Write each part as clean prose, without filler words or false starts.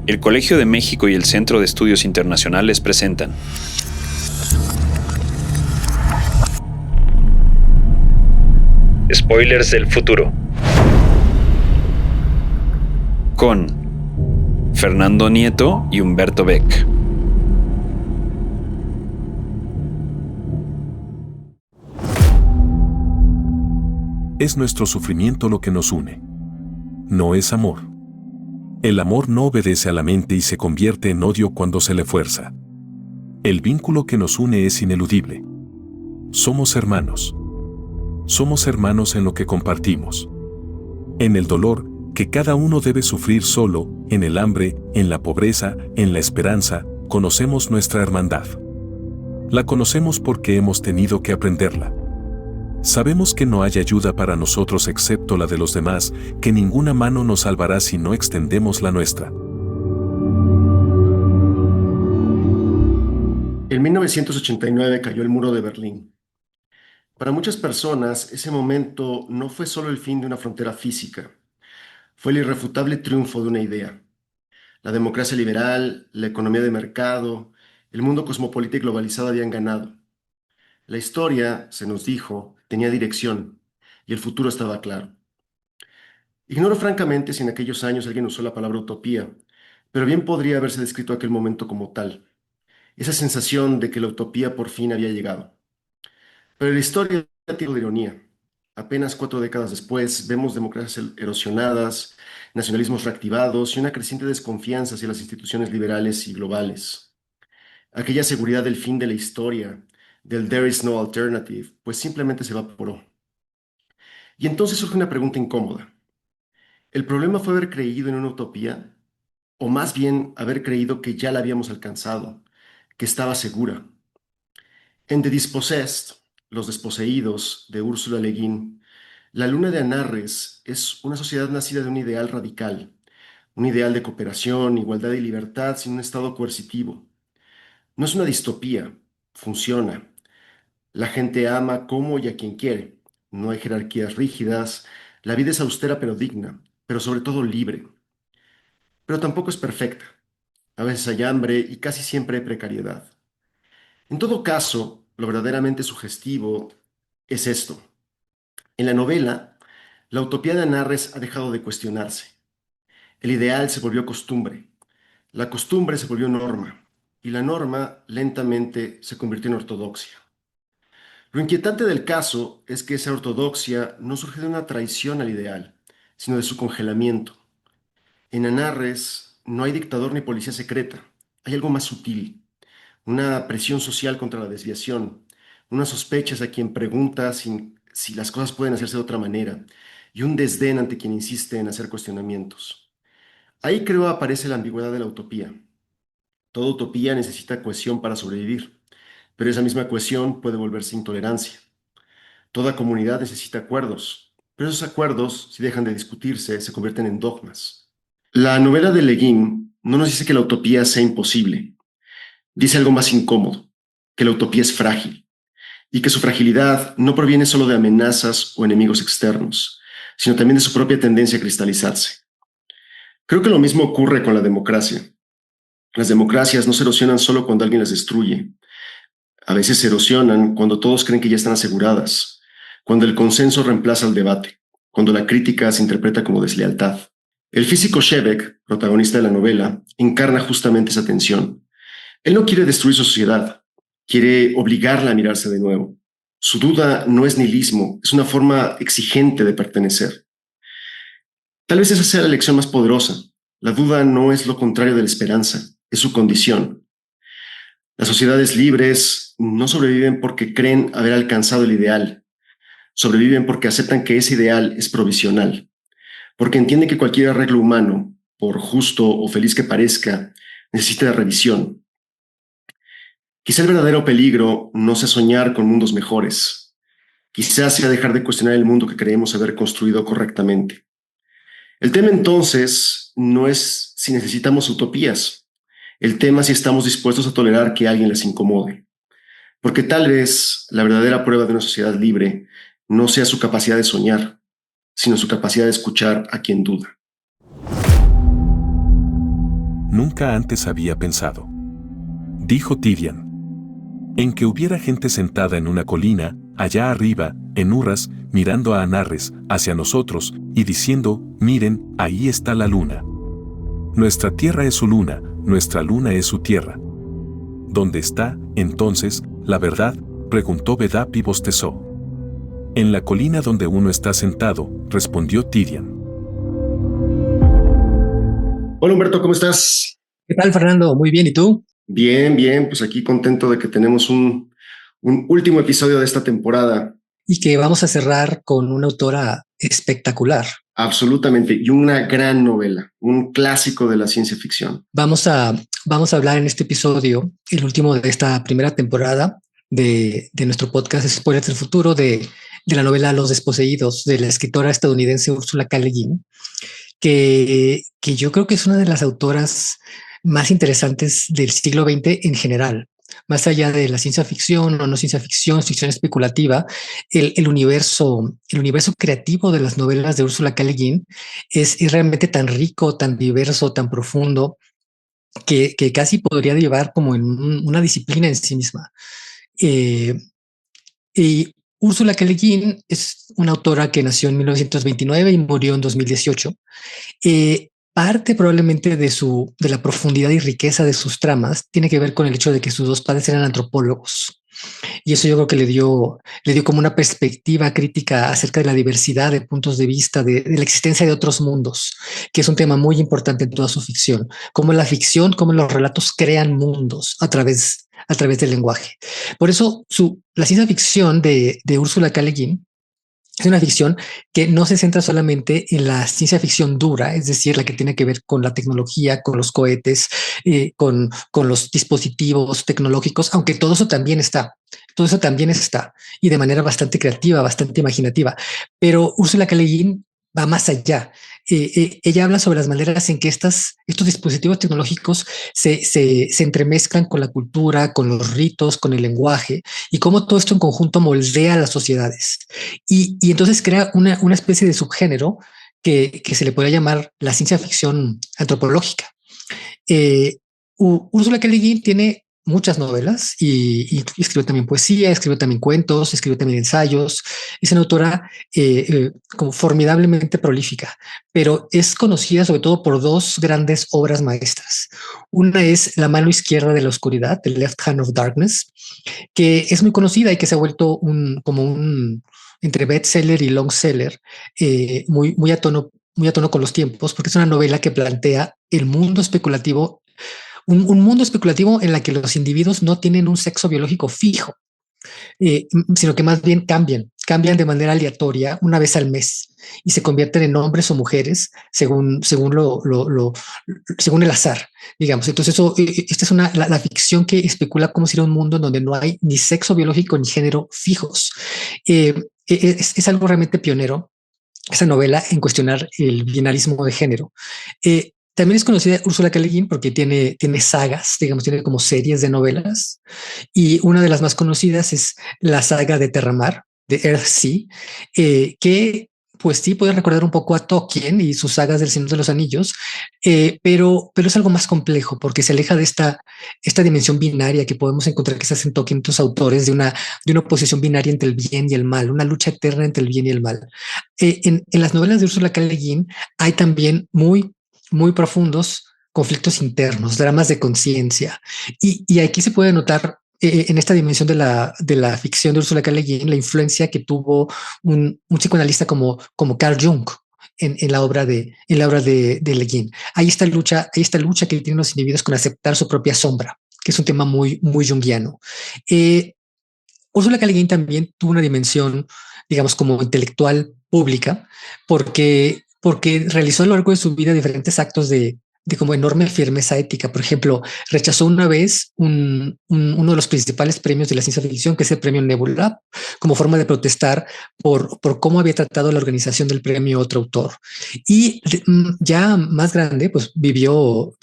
El Colegio de México y el Centro de Estudios Internacionales presentan Spoilers del futuro con Fernando Nieto y Humberto Beck. Es nuestro sufrimiento lo que nos une. No es amor. El amor no obedece a la mente y se convierte en odio cuando se le fuerza. El vínculo que nos une es ineludible. Somos hermanos. Somos hermanos en lo que compartimos. En el dolor, que cada uno debe sufrir solo, en el hambre, en la pobreza, en la esperanza, conocemos nuestra hermandad. La conocemos porque hemos tenido que aprenderla. Sabemos que no hay ayuda para nosotros excepto la de los demás, que ninguna mano nos salvará si no extendemos la nuestra. En 1989 cayó el muro de Berlín. Para muchas personas, ese momento no fue solo el fin de una frontera física, fue el irrefutable triunfo de una idea. La democracia liberal, la economía de mercado, el mundo cosmopolita y globalizado habían ganado. La historia, se nos dijo, tenía dirección y el futuro estaba claro. Ignoro francamente si en aquellos años alguien usó la palabra utopía, pero bien podría haberse descrito aquel momento como tal, esa sensación de que la utopía por fin había llegado. Pero la historia tiene de ironía. Apenas 4 décadas después, vemos democracias erosionadas, nacionalismos reactivados y una creciente desconfianza hacia las instituciones liberales y globales. Aquella seguridad del fin de la historia, del there is no alternative, pues simplemente se evaporó. Y entonces surge una pregunta incómoda. ¿El problema fue haber creído en una utopía? ¿O más bien haber creído que ya la habíamos alcanzado, que estaba segura? En The Dispossessed, Los Desposeídos, de Ursula Le Guin, la luna de Anarres es una sociedad nacida de un ideal radical, un ideal de cooperación, igualdad y libertad sin un estado coercitivo. No es una distopía, funciona. La gente ama como y a quien quiere. No hay jerarquías rígidas, la vida es austera pero digna, pero sobre todo libre. Pero tampoco es perfecta. A veces hay hambre y casi siempre hay precariedad. En todo caso, lo verdaderamente sugestivo es esto. En la novela, la utopía de Anarres ha dejado de cuestionarse. El ideal se volvió costumbre, la costumbre se volvió norma, y la norma lentamente se convirtió en ortodoxia. Lo inquietante del caso es que esa ortodoxia no surge de una traición al ideal, sino de su congelamiento. En Anarres no hay dictador ni policía secreta, hay algo más sutil, una presión social contra la desviación, unas sospechas a quien pregunta si las cosas pueden hacerse de otra manera, y un desdén ante quien insiste en hacer cuestionamientos. Ahí creo aparece la ambigüedad de la utopía. Toda utopía necesita cohesión para sobrevivir, pero esa misma cohesión puede volverse intolerancia. Toda comunidad necesita acuerdos, pero esos acuerdos, si dejan de discutirse, se convierten en dogmas. La novela de Le Guin no nos dice que la utopía sea imposible, dice algo más incómodo, que la utopía es frágil, y que su fragilidad no proviene solo de amenazas o enemigos externos, sino también de su propia tendencia a cristalizarse. Creo que lo mismo ocurre con la democracia. Las democracias no se erosionan solo cuando alguien las destruye. A veces se erosionan cuando todos creen que ya están aseguradas, cuando el consenso reemplaza al debate, cuando la crítica se interpreta como deslealtad. El físico Shebeck, protagonista de la novela, encarna justamente esa tensión. Él no quiere destruir su sociedad, quiere obligarla a mirarse de nuevo. Su duda no es nihilismo, es una forma exigente de pertenecer. Tal vez esa sea la lección más poderosa. La duda no es lo contrario de la esperanza, es su condición. Las sociedades libres no sobreviven porque creen haber alcanzado el ideal, sobreviven porque aceptan que ese ideal es provisional, porque entienden que cualquier arreglo humano, por justo o feliz que parezca, necesita de revisión. Quizá el verdadero peligro no sea soñar con mundos mejores, quizás sea dejar de cuestionar el mundo que creemos haber construido correctamente. El tema entonces no es si necesitamos utopías, el tema es si estamos dispuestos a tolerar que alguien las incomode. Porque tal vez la verdadera prueba de una sociedad libre no sea su capacidad de soñar, sino su capacidad de escuchar a quien duda. nunca antes había pensado. Dijo Tyrion. En que hubiera gente sentada en una colina, allá arriba, en Urras, mirando a Anarres, hacia nosotros, y diciendo, miren, ahí está la luna. Nuestra tierra es su luna, nuestra luna es su tierra. ¿Dónde está, entonces, la verdad?, preguntó Bedap y bostezó. En la colina donde uno está sentado, respondió Tyrion. Hola Humberto, ¿cómo estás? ¿Qué tal, Fernando? Muy bien, ¿y tú? Bien, bien, pues aquí contento de que tenemos un último episodio de esta temporada. Y que vamos a cerrar con una autora espectacular. Absolutamente, y una gran novela, un clásico de la ciencia ficción. Vamos a hablar en este episodio, el último de esta primera temporada de nuestro podcast Spoilers del Futuro, de la novela Los Desposeídos, de la escritora estadounidense Ursula K. Le Guin, que yo creo que es una de las autoras más interesantes del siglo XX en general. Más allá de la ciencia ficción o no ciencia ficción, ficción especulativa, el universo creativo de las novelas de Ursula K. Le Guin es realmente tan rico, tan diverso, tan profundo, que casi podría llevar como en una disciplina en sí misma. Y Ursula K. Le Guin es una autora que nació en 1929 y murió en 2018. Parte probablemente de la profundidad y riqueza de sus tramas tiene que ver con el hecho de que sus dos padres eran antropólogos. Y eso yo creo que le dio como una perspectiva crítica acerca de la diversidad de puntos de vista, de la existencia de otros mundos, que es un tema muy importante en toda su ficción. Cómo la ficción, cómo los relatos crean mundos a través del lenguaje. Por eso la ciencia ficción de Ursula K. Le Guin es una ficción que no se centra solamente en la ciencia ficción dura, es decir, la que tiene que ver con la tecnología, con los cohetes, con los dispositivos tecnológicos, aunque todo eso también está. Todo eso también está, y de manera bastante creativa, bastante imaginativa. Pero Ursula K. Le Guin va más allá. Ella habla sobre las maneras en que estos dispositivos tecnológicos se entremezclan con la cultura, con los ritos, con el lenguaje, y cómo todo esto en conjunto moldea a las sociedades. Y entonces crea una especie de subgénero que se le podría llamar la ciencia ficción antropológica. Ursula K. Le Guin tiene muchas novelas y escribió también poesía, escribió también cuentos, escribió también ensayos. Es una autora como formidablemente prolífica, pero es conocida sobre todo por dos grandes obras maestras. Una es La mano izquierda de la oscuridad, The Left Hand of Darkness, que es muy conocida y que se ha vuelto como un entre bestseller y longseller, muy a tono con los tiempos, porque es una novela que plantea el mundo especulativo, un mundo especulativo en la que los individuos no tienen un sexo biológico fijo, sino que más bien cambian de manera aleatoria una vez al mes y se convierten en hombres o mujeres según el azar, digamos. Entonces esta es la ficción que especula cómo sería un mundo en donde no hay ni sexo biológico ni género fijos. Es algo realmente pionero esa novela en cuestionar el binarismo de género. También es conocida Ursula K. Le Guin porque tiene sagas, digamos, tiene como series de novelas, y una de las más conocidas es la saga de Terramar, de Earthsea, que pues sí puede recordar un poco a Tolkien y sus sagas del Señor de los Anillos, pero es algo más complejo porque se aleja de esta dimensión binaria que podemos encontrar que se hace en Tolkien, otros autores, de una oposición binaria entre el bien y el mal, una lucha eterna entre el bien y el mal. En las novelas de Ursula K. Le Guin hay también muy profundos conflictos internos, dramas de conciencia. Y aquí se puede notar en esta dimensión de la ficción de Ursula K. Le Guin la influencia que tuvo un psicoanalista como Carl Jung en la obra de Le Guin. Hay esta lucha que tienen los individuos con aceptar su propia sombra, que es un tema muy junguiano. Ursula K. Le Guin también tuvo una dimensión, digamos, como intelectual pública, porque realizó a lo largo de su vida diferentes actos de como enorme firmeza ética. Por ejemplo, rechazó una vez uno de los principales premios de la ciencia ficción, que es el premio Nebula, como forma de protestar por cómo había tratado la organización del premio otro autor. Y ya más grande, pues vivió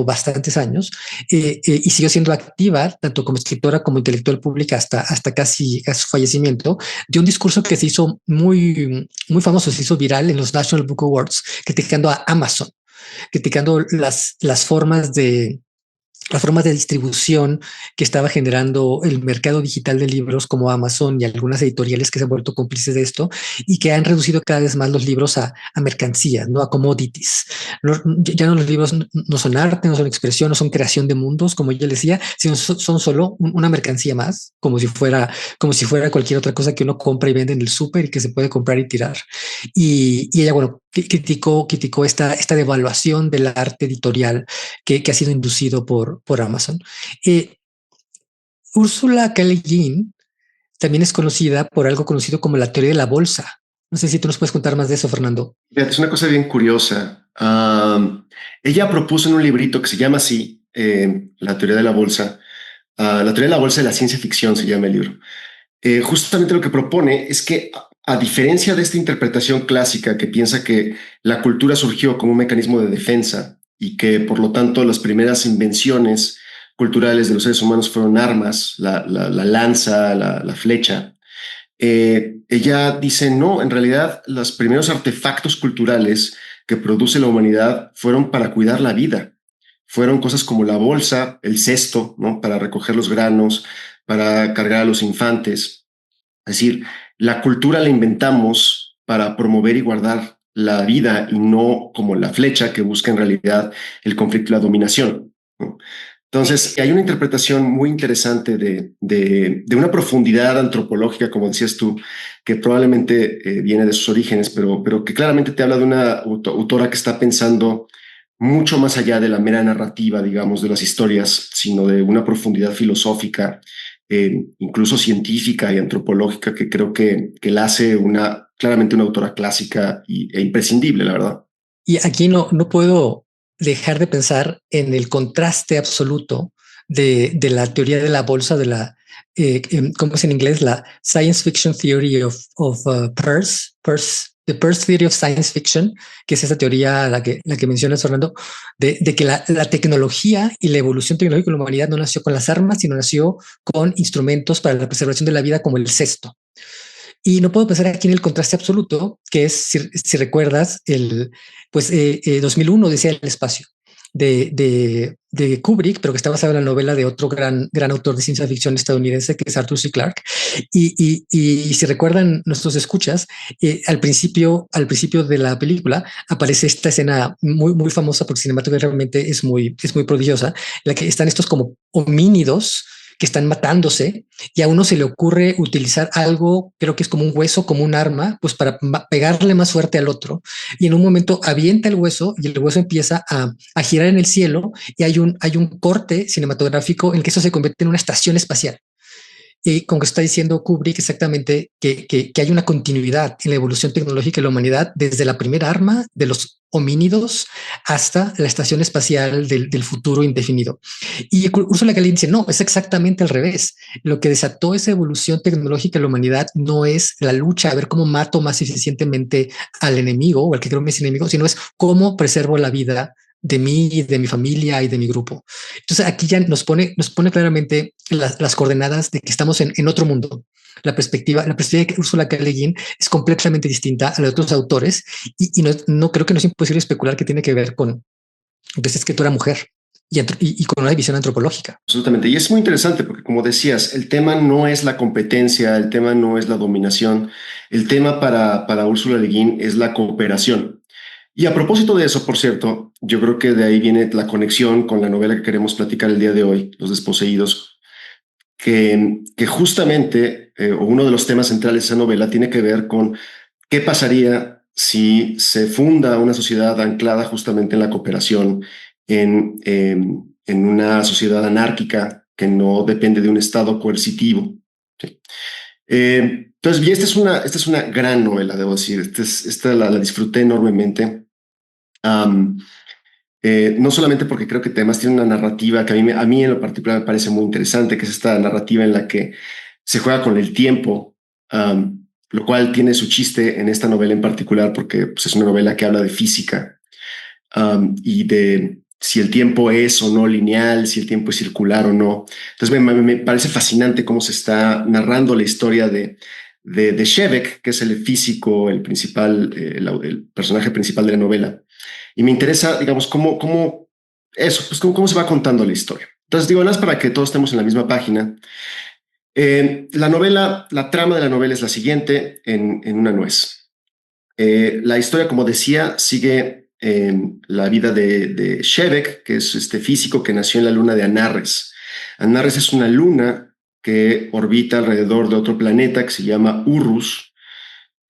bastantes años y siguió siendo activa, tanto como escritora como intelectual pública hasta casi a su fallecimiento, de un discurso que se hizo muy famoso, se hizo viral en los National Book Awards, criticando a Amazon. criticando las formas de distribución que estaba generando el mercado digital de libros como Amazon y algunas editoriales que se han vuelto cómplices de esto y que han reducido cada vez más los libros a mercancías, ¿no? A commodities. Ya no, los libros no son arte, no son expresión, no son creación de mundos, como ella decía, sino son solo una mercancía más, como si fuera cualquier otra cosa que uno compra y vende en el súper y que se puede comprar y tirar. Y ella, bueno, criticó esta devaluación del arte editorial que ha sido inducido por Amazon. Ursula K. Le Guin también es conocida por algo conocido como la teoría de la bolsa. No sé si tú nos puedes contar más de eso, Fernando. Es una cosa bien curiosa. Ella propuso en un librito que se llama así, La teoría de la bolsa. La teoría de la bolsa de la ciencia ficción se llama el libro. Justamente lo que propone es que, a diferencia de esta interpretación clásica que piensa que la cultura surgió como un mecanismo de defensa y que por lo tanto las primeras invenciones culturales de los seres humanos fueron armas, la lanza, la flecha, ella dice, no, en realidad los primeros artefactos culturales que produce la humanidad fueron para cuidar la vida. Fueron cosas como la bolsa, el cesto, ¿no? Para recoger los granos, para cargar a los infantes. Es decir, la cultura la inventamos para promover y guardar la vida y no como la flecha que busca en realidad el conflicto y la dominación, ¿no? Entonces, hay una interpretación muy interesante de una profundidad antropológica, como decías tú, que probablemente viene de sus orígenes, pero que claramente te habla de una autora que está pensando mucho más allá de la mera narrativa, digamos, de las historias, sino de una profundidad filosófica, incluso científica y antropológica, que creo que la hace claramente una autora clásica e imprescindible, la verdad. Y aquí no puedo dejar de pensar en el contraste absoluto de la teoría de la bolsa, de la, ¿cómo es en inglés? La Science Fiction Theory of Peirce, The Peirce Theory of Science Fiction, que es esa teoría la que mencionas, Fernando, de que la tecnología y la evolución tecnológica de la humanidad no nació con las armas, sino nació con instrumentos para la preservación de la vida como el cesto. Y no puedo pensar aquí en el contraste absoluto, que es, si recuerdas, 2001 decía el espacio de Kubrick, pero que está basado en la novela de otro gran autor de ciencia ficción estadounidense, que es Arthur C. Clarke. Y si recuerdan nuestros escuchas, al principio de la película aparece esta escena muy famosa porque cinematográficamente es muy prodigiosa, en la que están estos como homínidos que están matándose y a uno se le ocurre utilizar algo, creo que es como un hueso, como un arma, pues para pegarle más fuerte al otro. Y en un momento avienta el hueso y el hueso empieza a girar en el cielo y hay un corte cinematográfico en el que eso se convierte en una estación espacial. Y con que está diciendo Kubrick exactamente que hay una continuidad en la evolución tecnológica de la humanidad desde la primera arma de los homínidos hasta la estación espacial del futuro indefinido. Y Ursula K. Le Guin dice, no, es exactamente al revés. Lo que desató esa evolución tecnológica de la humanidad no es la lucha a ver cómo mato más eficientemente al enemigo o al que creo que es enemigo, sino es cómo preservo la vida de mí, de mi familia y de mi grupo. Entonces aquí ya nos pone claramente las coordenadas de que estamos en otro mundo. La perspectiva de Ursula K. Le Guin es completamente distinta a la de otros autores y no creo que no es imposible especular que tiene que ver con esa escritura mujer y con una visión antropológica. Absolutamente. Y es muy interesante porque, como decías, el tema no es la competencia, el tema no es la dominación. El tema para Ursula Le Guin es la cooperación. Y a propósito de eso, por cierto, yo creo que de ahí viene la conexión con la novela que queremos platicar el día de hoy, Los Desposeídos, que justamente, uno de los temas centrales de esa novela tiene que ver con qué pasaría si se funda una sociedad anclada justamente en la cooperación, en una sociedad anárquica que no depende de un Estado coercitivo. ¿Sí? Entonces, y esta es una gran novela, debo decir. Esta la disfruté enormemente. No solamente porque creo que además tiene una narrativa que a mí en lo particular me parece muy interesante, que es esta narrativa en la que se juega con el tiempo, lo cual tiene su chiste en esta novela en particular porque pues, es una novela que habla de física y de si el tiempo es o no lineal, si el tiempo es circular o no. Entonces me parece fascinante cómo se está narrando la historia de Shevek, que es el físico, el principal, el personaje principal de la novela. Y me interesa, digamos, cómo se va contando la historia. Entonces, digo, nada más para que todos estemos en la misma página. La trama de la novela es la siguiente en una nuez. La historia, como decía, sigue la vida de Shevek, que es este físico que nació en la luna de Anarres. Anarres es una luna que orbita alrededor de otro planeta que se llama Urrus.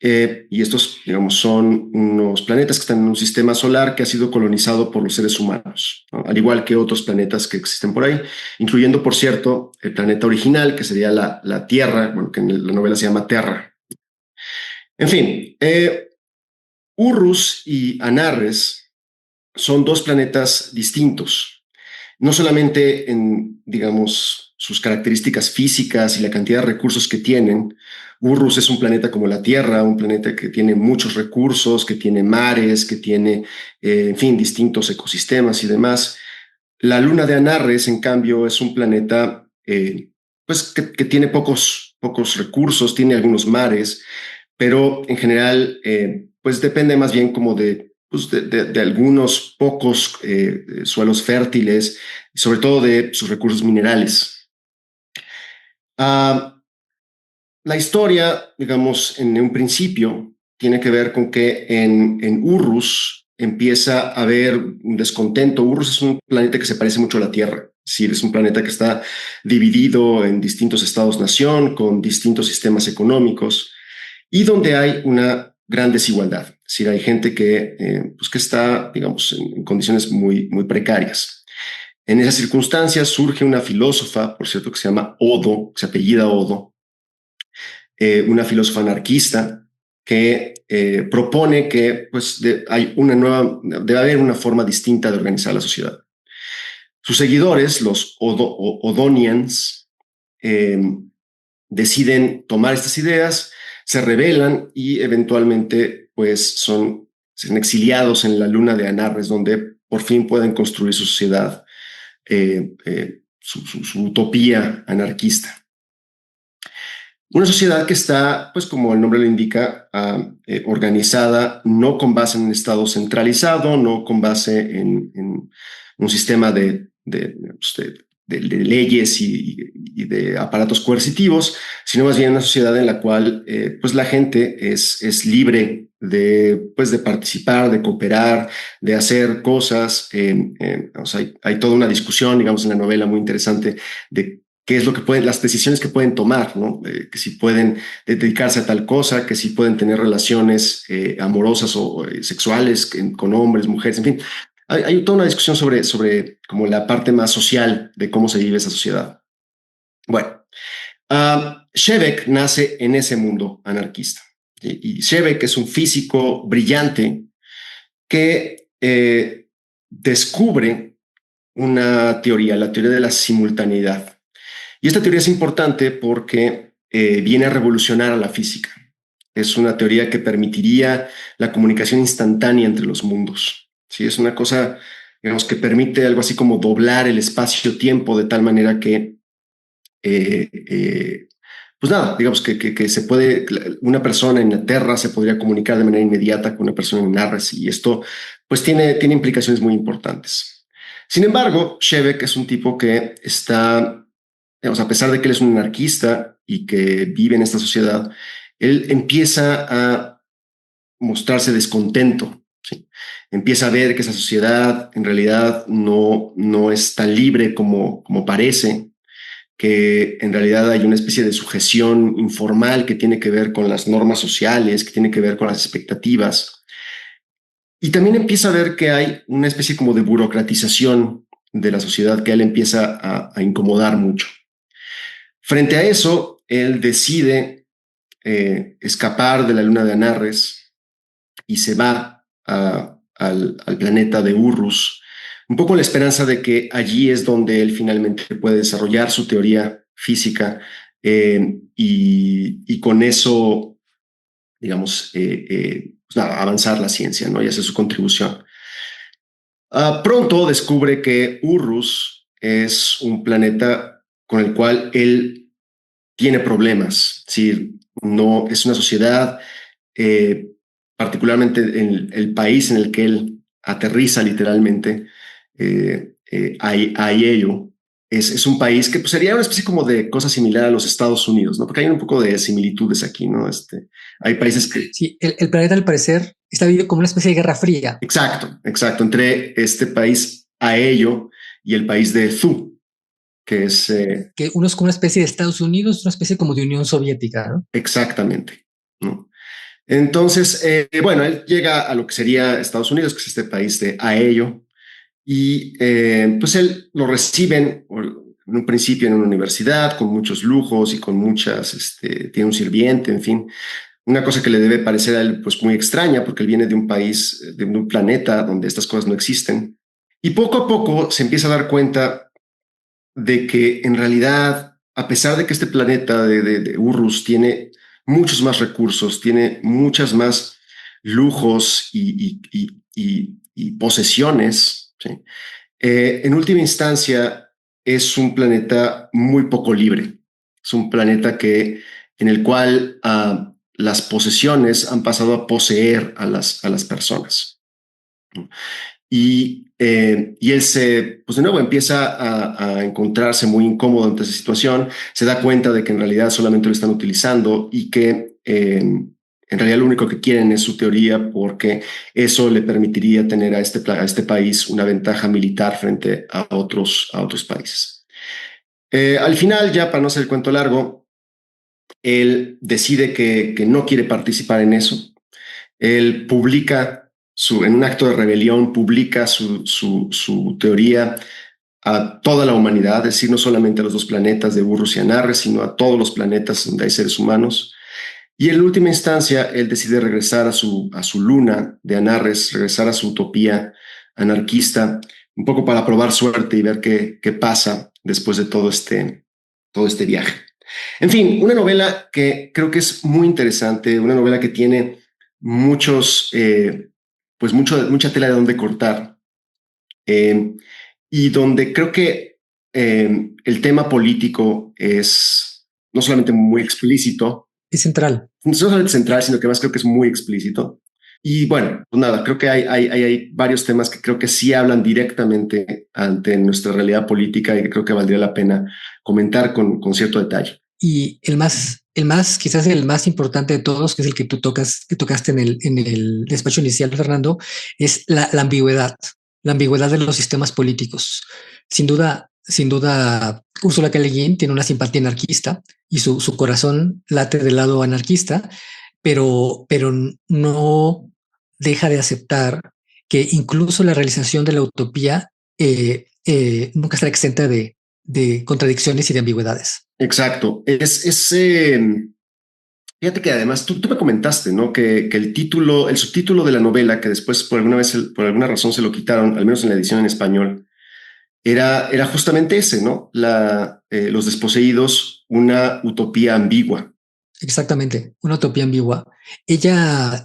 Y estos, digamos, son unos planetas que están en un sistema solar que ha sido colonizado por los seres humanos, ¿no? Al igual que otros planetas que existen por ahí, incluyendo, por cierto, el planeta original, que sería la Tierra, bueno, que en la novela se llama Terra. En fin, Urrus y Anarres son dos planetas distintos, no solamente en, digamos, sus características físicas y la cantidad de recursos que tienen. Urrus es un planeta como la Tierra, un planeta que tiene muchos recursos, que tiene mares, que tiene, en fin, distintos ecosistemas y demás. La luna de Anarres, en cambio, es un planeta pues que tiene pocos recursos, tiene algunos mares, pero en general pues depende más bien como de algunos pocos suelos fértiles y sobre todo de sus recursos minerales. Uh, la historia, digamos, en un principio tiene que ver con que en Urrus empieza a haber un descontento. Urrus es un planeta que se parece mucho a la Tierra. Sí, es un planeta que está dividido en distintos estados-nación, con distintos sistemas económicos y donde hay una gran desigualdad. Es decir, hay gente pues que está, digamos, en condiciones muy precarias. En esas circunstancias surge una filósofa, por cierto, que se llama Odo, que se apellida Odo, una filósofa anarquista que propone que pues, debe haber una forma distinta de organizar la sociedad. Sus seguidores, los Odonians, deciden tomar estas ideas, se rebelan y eventualmente pues son exiliados en la luna de Anarres, donde por fin pueden construir su sociedad, su utopía anarquista. Una sociedad que está, pues como el nombre lo indica, organizada no con base en un Estado centralizado, no con base en un sistema de leyes y de aparatos coercitivos, sino más bien una sociedad en la cual pues la gente es libre pues de participar, de cooperar, de hacer cosas. O sea, hay toda una discusión, digamos, en la novela muy interesante de qué es lo que las decisiones que pueden tomar, ¿no? Que si pueden dedicarse a tal cosa, que si pueden tener relaciones amorosas o sexuales con hombres, mujeres, en fin. Hay toda una discusión sobre como la parte más social de cómo se vive esa sociedad. Bueno, Shevek nace en ese mundo anarquista. Y Shevek es un físico brillante que descubre una teoría, la teoría de la simultaneidad. Y esta teoría es importante porque viene a revolucionar a la física. Es una teoría que permitiría la comunicación instantánea entre los mundos. Sí, es una cosa, digamos, que permite algo así como doblar el espacio-tiempo de tal manera que, pues nada, digamos que se puede, una persona en la Tierra se podría comunicar de manera inmediata con una persona en Arres, y esto pues tiene implicaciones muy importantes. Sin embargo, Shevek es un tipo que está, digamos, a pesar de que él es un anarquista y que vive en esta sociedad, él empieza a mostrarse descontento. ¿Sí? Empieza a ver que esa sociedad en realidad no es tan libre como parece, que en realidad hay una especie de sujeción informal que tiene que ver con las normas sociales, que tiene que ver con las expectativas. Y también empieza a ver que hay una especie como de burocratización de la sociedad que a él empieza a incomodar mucho. Frente a eso, él decide escapar de la luna de Anarres y se va al planeta de Urrus, un poco la esperanza de que allí es donde él finalmente puede desarrollar su teoría física y con eso, digamos, pues nada, avanzar la ciencia, ¿no? Y hacer su contribución. Pronto descubre que Urrus es un planeta con el cual él tiene problemas. Sí, no es una sociedad, particularmente en el país en el que él aterriza literalmente Aiello. Es un país que pues, sería una especie como de cosa similar a los Estados Unidos, ¿no? Porque hay un poco de similitudes aquí, ¿no? Hay países que... Sí, el planeta al parecer está viviendo como una especie de guerra fría. Exacto, entre este país Aiello y el país de Zhou, que es... Que uno es como una especie de Estados Unidos, una especie como de Unión Soviética, ¿no? exactamente, ¿no? Entonces, bueno, él llega a lo que sería Estados Unidos, que es este país de Aiello, y pues él lo reciben en un principio en una universidad con muchos lujos y con tiene un sirviente, en fin, una cosa que le debe parecer a él pues muy extraña porque él viene de un país, de un planeta donde estas cosas no existen. Y poco a poco se empieza a dar cuenta de que en realidad, a pesar de que este planeta de Urrus tiene muchos más recursos, tiene muchas más lujos y posesiones, ¿sí? En última instancia, es un planeta muy poco libre. Es un planeta en el cual las posesiones han pasado a poseer a las personas. Y él pues de nuevo empieza a encontrarse muy incómodo ante esa situación, se da cuenta de que en realidad solamente lo están utilizando y que en realidad lo único que quieren es su teoría porque eso le permitiría tener a este país una ventaja militar frente a otros países. Al final, ya para no hacer el cuento largo, él decide que no quiere participar en eso. Él publica en un acto de rebelión, publica su teoría a toda la humanidad, es decir, no solamente a los dos planetas de Urrus y Anarres, sino a todos los planetas donde hay seres humanos. Y en última instancia, él decide regresar a su luna de Anarres, regresar a su utopía anarquista, un poco para probar suerte y ver qué pasa después de todo este viaje. En fin, una novela que creo que es muy interesante, una novela que tiene mucha tela de donde cortar, y donde creo que el tema político es no solamente muy explícito, Es central. no solamente central, sino que más creo que es muy explícito. Y bueno, pues nada, creo que hay varios temas que creo que sí hablan directamente ante nuestra realidad política y que creo que valdría la pena comentar con cierto detalle. Y quizás el más importante de todos, que es el que que tocaste en el despacho inicial, Fernando, es la ambigüedad de los sistemas políticos. Sin duda, Ursula K. Le Guin tiene una simpatía anarquista y su corazón late del lado anarquista, pero no deja de aceptar que incluso la realización de la utopía nunca estará exenta de contradicciones y de ambigüedades. Exacto. Fíjate que además tú me comentaste, ¿no? Que el subtítulo de la novela, que después por alguna razón se lo quitaron, al menos en la edición en español, era justamente ese, ¿no? Los desposeídos, una utopía ambigua. Exactamente, una utopía ambigua. Ella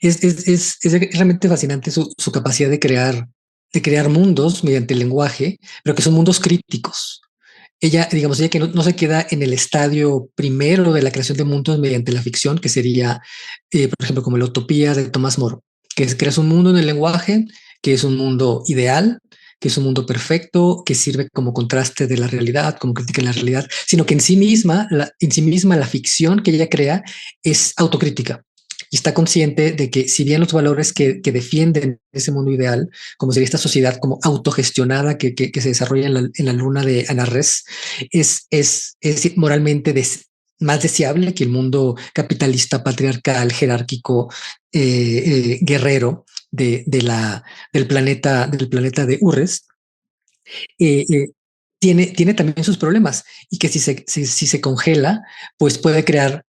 es realmente fascinante su capacidad de crear mundos mediante el lenguaje, pero que son mundos críticos. Ella que no se queda en el estadio primero de la creación de mundos mediante la ficción, que sería, por ejemplo, como la utopía de Tomás Moro, creas un mundo en el lenguaje, que es un mundo ideal, que es un mundo perfecto, que sirve como contraste de la realidad, como crítica de la realidad, sino que en sí misma la ficción que ella crea es autocrítica y está consciente de que si bien los valores que defienden ese mundo ideal, como sería esta sociedad como autogestionada que se desarrolla en la luna de Anarres, es moralmente más deseable que el mundo capitalista, patriarcal, jerárquico, guerrero del planeta de Urres, eh, eh, tiene también sus problemas y que si se congela, pues puede crear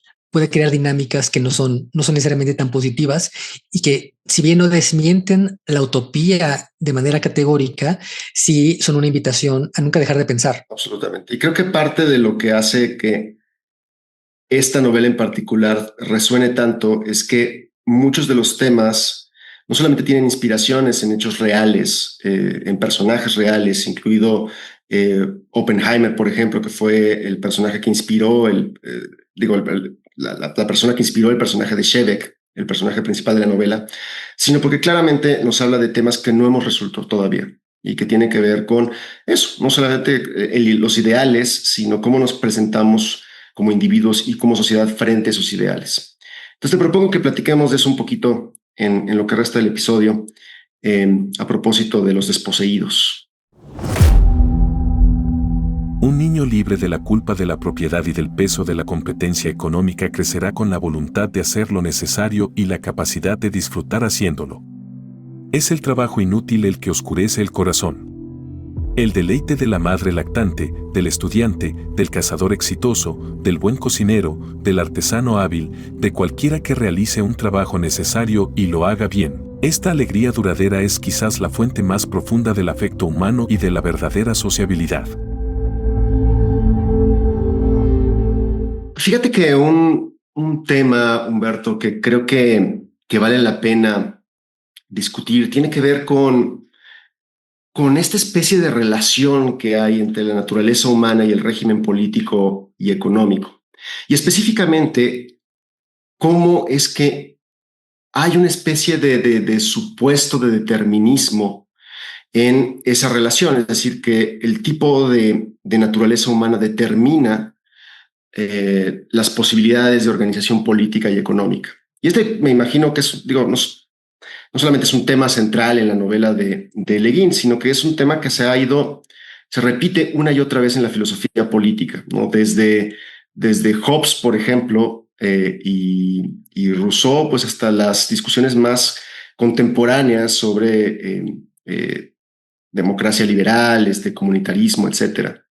dinámicas que no son necesariamente tan positivas y que si bien no desmienten la utopía de manera categórica, sí son una invitación a nunca dejar de pensar. Absolutamente. Y creo que parte de lo que hace que esta novela en particular resuene tanto es que muchos de los temas no solamente tienen inspiraciones en hechos reales, en personajes reales, incluido Oppenheimer, por ejemplo, que fue el personaje que inspiró la persona que inspiró el personaje de Shevek el personaje principal de la novela, sino porque claramente nos habla de temas que no hemos resuelto todavía y que tienen que ver con eso, no solamente los ideales, sino cómo nos presentamos como individuos y como sociedad frente a esos ideales. Entonces te propongo que platiquemos de eso un poquito en lo que resta del episodio, a propósito de los desposeídos. Un niño libre de la culpa de la propiedad y del peso de la competencia económica crecerá con la voluntad de hacer lo necesario y la capacidad de disfrutar haciéndolo. Es el trabajo inútil el que oscurece el corazón. El deleite de la madre lactante, del estudiante, del cazador exitoso, del buen cocinero, del artesano hábil, de cualquiera que realice un trabajo necesario y lo haga bien. Esta alegría duradera es quizás la fuente más profunda del afecto humano y de la verdadera sociabilidad. Fíjate que un tema, Humberto, que creo que vale la pena discutir, tiene que ver con esta especie de relación que hay entre la naturaleza humana y el régimen político y económico. Y específicamente, cómo es que hay una especie de supuesto de determinismo en esa relación, es decir, que el tipo de naturaleza humana determina las posibilidades de organización política y económica. Y me imagino que es, digo, no solamente es un tema central en la novela de Le Guin, sino que es un tema que se repite una y otra vez en la filosofía política, ¿no? Desde Hobbes, por ejemplo, y Rousseau, pues hasta las discusiones más contemporáneas sobre democracia liberal, comunitarismo, etcétera.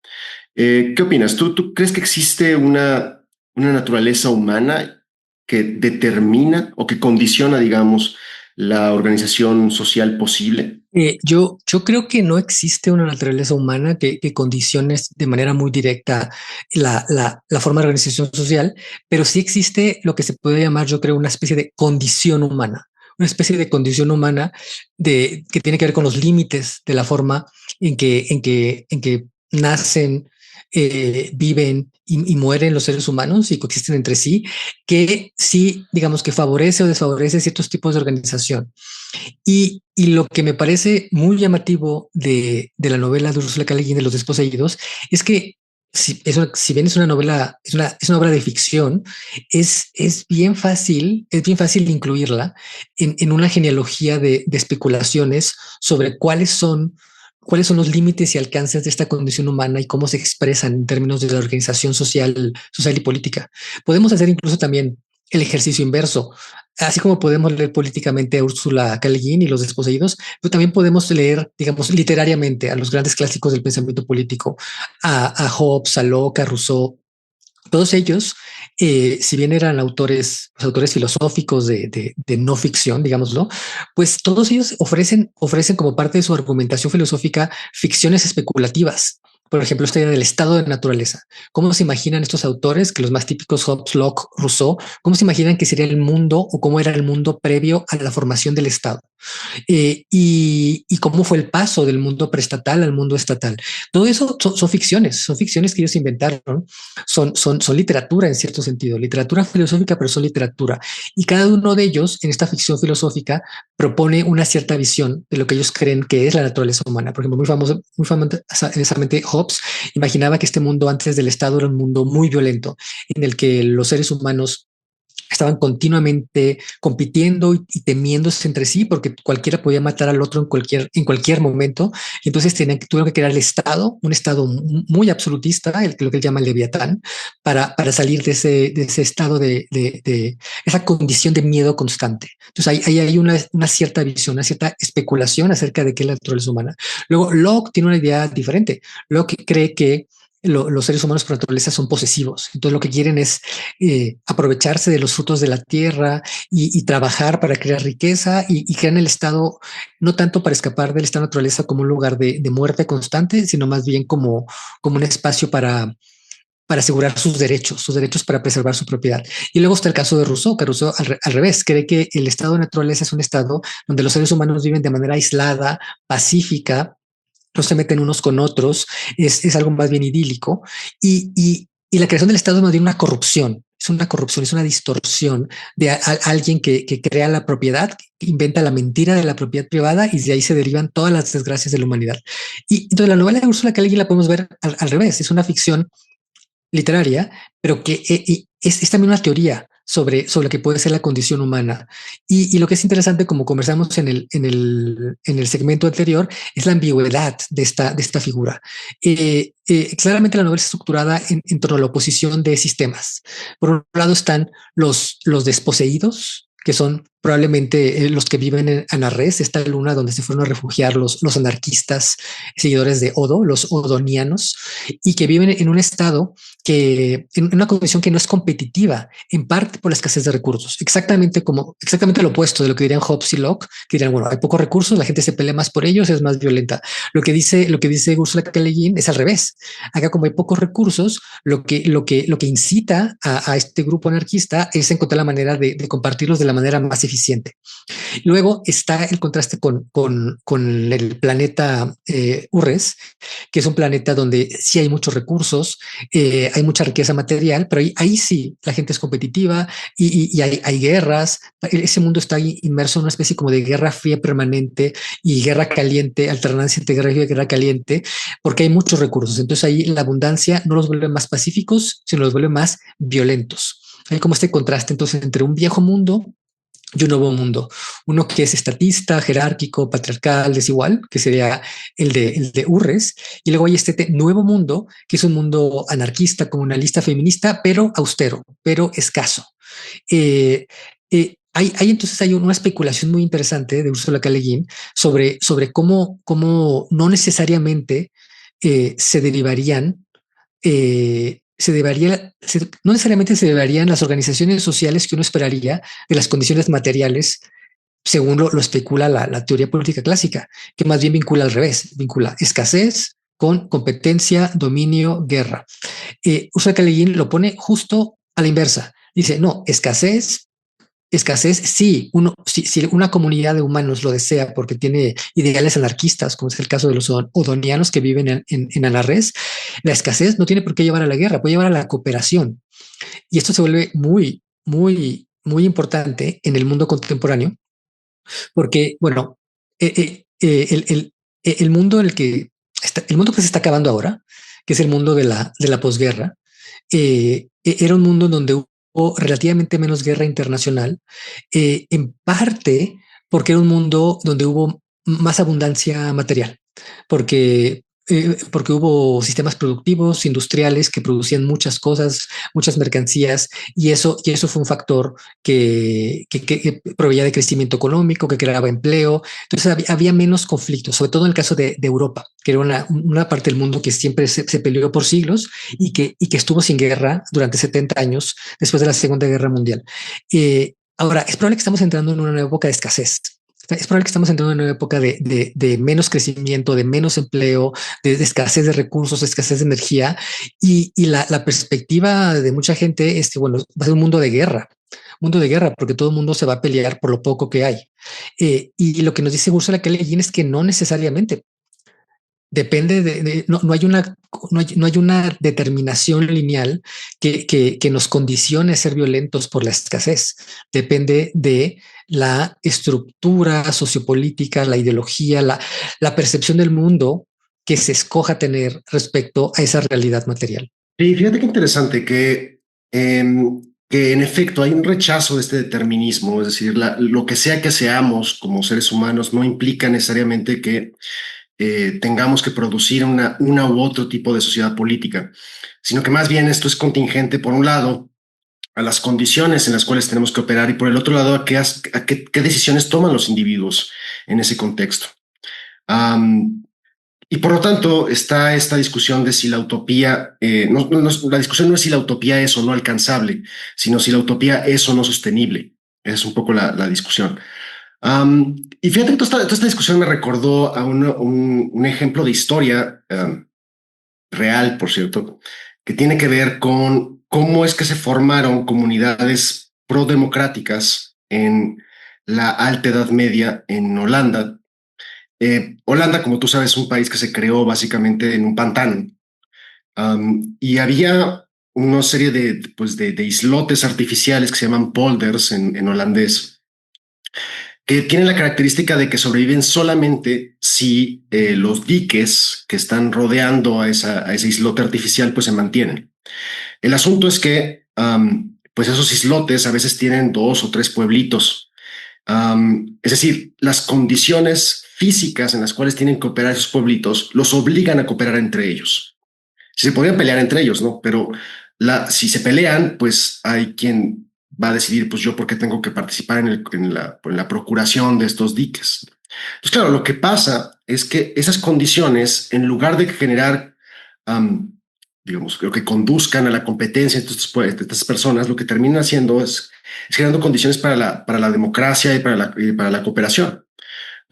¿Qué opinas? ¿Tú crees que existe una naturaleza humana que determina o que condiciona, digamos, la organización social posible? Yo creo que no existe una naturaleza humana que condicione de manera muy directa la forma de organización social, pero sí existe lo que se puede llamar, yo creo, una especie de condición humana. Una especie de condición humana que tiene que ver con los límites de la forma en que nacen, viven y mueren los seres humanos y coexisten entre sí, que sí, digamos, que favorece o desfavorece ciertos tipos de organización. Y lo que me parece muy llamativo de la novela de Ursula K. Le Guin de Los Desposeídos es que si bien es una novela, es una obra de ficción, es bien fácil incluirla en una genealogía de especulaciones sobre cuáles son los límites y alcances de esta condición humana y cómo se expresan en términos de la organización social y política. Podemos hacer incluso también el ejercicio inverso. Así como podemos leer políticamente a Ursula K. Le Guin y Los Desposeídos, pero también podemos leer, digamos, literariamente a los grandes clásicos del pensamiento político, a Hobbes, a Locke, a Rousseau. Todos ellos, si bien eran autores filosóficos de no ficción, digámoslo, pues todos ellos ofrecen como parte de su argumentación filosófica ficciones especulativas. Por ejemplo, esta idea del estado de naturaleza. ¿Cómo se imaginan estos autores, que los más típicos, Hobbes, Locke, Rousseau, cómo se imaginan que sería el mundo o cómo era el mundo previo a la formación del Estado? Y cómo fue el paso del mundo preestatal al mundo estatal. Todo eso son ficciones que ellos inventaron, son literatura en cierto sentido, literatura filosófica, pero son literatura. Y cada uno de ellos en esta ficción filosófica propone una cierta visión de lo que ellos creen que es la naturaleza humana. Por ejemplo, muy famosamente Hobbes imaginaba que este mundo antes del Estado era un mundo muy violento, en el que los seres humanos estaban continuamente compitiendo y temiéndose entre sí porque cualquiera podía matar al otro en cualquier momento. Y entonces tuvieron que crear el Estado, un Estado muy absolutista, lo que él llama el Leviatán, para salir de ese estado de esa condición de miedo constante. Entonces ahí hay una cierta visión, una cierta especulación acerca de qué es la naturaleza humana. Luego Locke tiene una idea diferente. Locke cree que los seres humanos por naturaleza son posesivos. Entonces lo que quieren es aprovecharse de los frutos de la tierra y trabajar para crear riqueza y crean el Estado no tanto para escapar del estado de naturaleza como un lugar de muerte constante, sino más bien como un espacio para asegurar sus derechos para preservar su propiedad. Y luego está el caso de Rousseau, que Rousseau al revés cree que el estado de naturaleza es un estado donde los seres humanos viven de manera aislada, pacífica, no se meten unos con otros, es algo más bien idílico y la creación del Estado es más bien una corrupción, es una corrupción, es una distorsión de alguien que crea la propiedad, que inventa la mentira de la propiedad privada y de ahí se derivan todas las desgracias de la humanidad. Y entonces la novela de Ursula K. Le Guin la podemos ver al revés, es una ficción literaria, pero que es también una teoría sobre lo que puede ser la condición humana. Y lo que es interesante, como conversamos en el segmento anterior, es la ambigüedad de esta figura. Claramente la novela es estructurada en torno a la oposición de sistemas. Por un lado están los desposeídos, que son probablemente los que viven en Anarres, esta luna donde se fueron a refugiar los anarquistas, seguidores de Odo, los odonianos, y que viven en un estado en una condición que no es competitiva, en parte por la escasez de recursos, exactamente lo opuesto de lo que dirían Hobbes y Locke, que dirían, bueno, hay pocos recursos, la gente se pelea más por ellos, es más violenta. Lo que dice Ursula K. Le Guin es al revés. Acá, como hay pocos recursos, lo que incita a este grupo anarquista es encontrar la manera de compartirlos de la manera más eficiente. Luego está el contraste con el planeta Urres, que es un planeta donde sí hay muchos recursos, hay mucha riqueza material, pero ahí sí la gente es competitiva y hay guerras. Ese mundo está inmerso en una especie como de guerra fría permanente y guerra caliente, alternancia entre guerra fría y guerra caliente, porque hay muchos recursos. Entonces ahí la abundancia no los vuelve más pacíficos, sino los vuelve más violentos. Hay como este contraste entonces entre un viejo mundo y un nuevo mundo, uno que es estatista, jerárquico, patriarcal, desigual, que sería el de Urres, y luego hay este nuevo mundo, que es un mundo anarquista, comunalista, feminista, pero austero, pero escaso. Entonces hay una especulación muy interesante de Ursula K. Le Guin sobre cómo no necesariamente se derivarían no necesariamente se deberían las organizaciones sociales que uno esperaría de las condiciones materiales, según lo especula la teoría política clásica, que más bien vincula al revés, vincula escasez con competencia, dominio, guerra. Ursula K. Le Guin lo pone justo a la inversa. Dice, no, escasez, sí, si una comunidad de humanos lo desea porque tiene ideales anarquistas, como es el caso de los odonianos que viven en Anarres, la escasez no tiene por qué llevar a la guerra, puede llevar a la cooperación. Y esto se vuelve muy, muy, muy importante en el mundo contemporáneo, porque, bueno, el mundo en el que el mundo que se está acabando ahora, que es el mundo de la posguerra, era un mundo donde hubo relativamente menos guerra internacional, en parte porque era un mundo donde hubo más abundancia material, porque hubo sistemas productivos, industriales que producían muchas cosas, muchas mercancías, y eso fue un factor que proveía de crecimiento económico, que creaba empleo. Entonces había menos conflictos, sobre todo en el caso de Europa, que era una parte del mundo que siempre se peleó por siglos y que estuvo sin guerra durante 70 años después de la Segunda Guerra Mundial. Ahora, es probable que estamos entrando en una época de escasez. Es probable que estamos entrando en una época de menos crecimiento, de menos empleo, de escasez de recursos, de escasez de energía. Y la perspectiva de mucha gente es que, bueno, va a ser un mundo de guerra, porque todo el mundo se va a pelear por lo poco que hay. Y lo que nos dice Ursula K. Le Guin es que no necesariamente. Depende no hay una determinación lineal que nos condicione a ser violentos por la escasez. Depende de la estructura sociopolítica, la ideología, la percepción del mundo que se escoja tener respecto a esa realidad material. Sí, fíjate qué interesante que en efecto hay un rechazo de este determinismo, es decir, lo que sea que seamos como seres humanos no implica necesariamente que tengamos que producir una u otro tipo de sociedad política, sino que más bien esto es contingente, por un lado, a las condiciones en las cuales tenemos que operar y por el otro lado, a qué decisiones toman los individuos en ese contexto. Y por lo tanto está esta discusión de si la utopía, la discusión no es si la utopía es o no alcanzable, sino si la utopía es o no sostenible. Es un poco la discusión. Y fíjate que toda esta discusión me recordó a un ejemplo de historia real, por cierto, que tiene que ver con cómo es que se formaron comunidades prodemocráticas en la Alta Edad Media en Holanda. Holanda, como tú sabes, es un país que se creó básicamente en un pantano. Y había una serie de islotes artificiales que se llaman polders en holandés, que tienen la característica de que sobreviven solamente si los diques que están rodeando a ese islote artificial pues se mantienen. El asunto es que pues esos islotes a veces tienen 2 o 3 pueblitos. Es decir, las condiciones físicas en las cuales tienen que operar esos pueblitos los obligan a cooperar entre ellos. Si se podían pelear entre ellos, ¿no? Pero si se pelean, pues hay quien va a decidir, pues yo por qué tengo que participar en la procuración de estos diques. Pues claro, lo que pasa es que esas condiciones, en lugar de generar, digamos, creo que conduzcan a la competencia entre estas personas, lo que terminan haciendo es generando condiciones para la democracia y para la cooperación,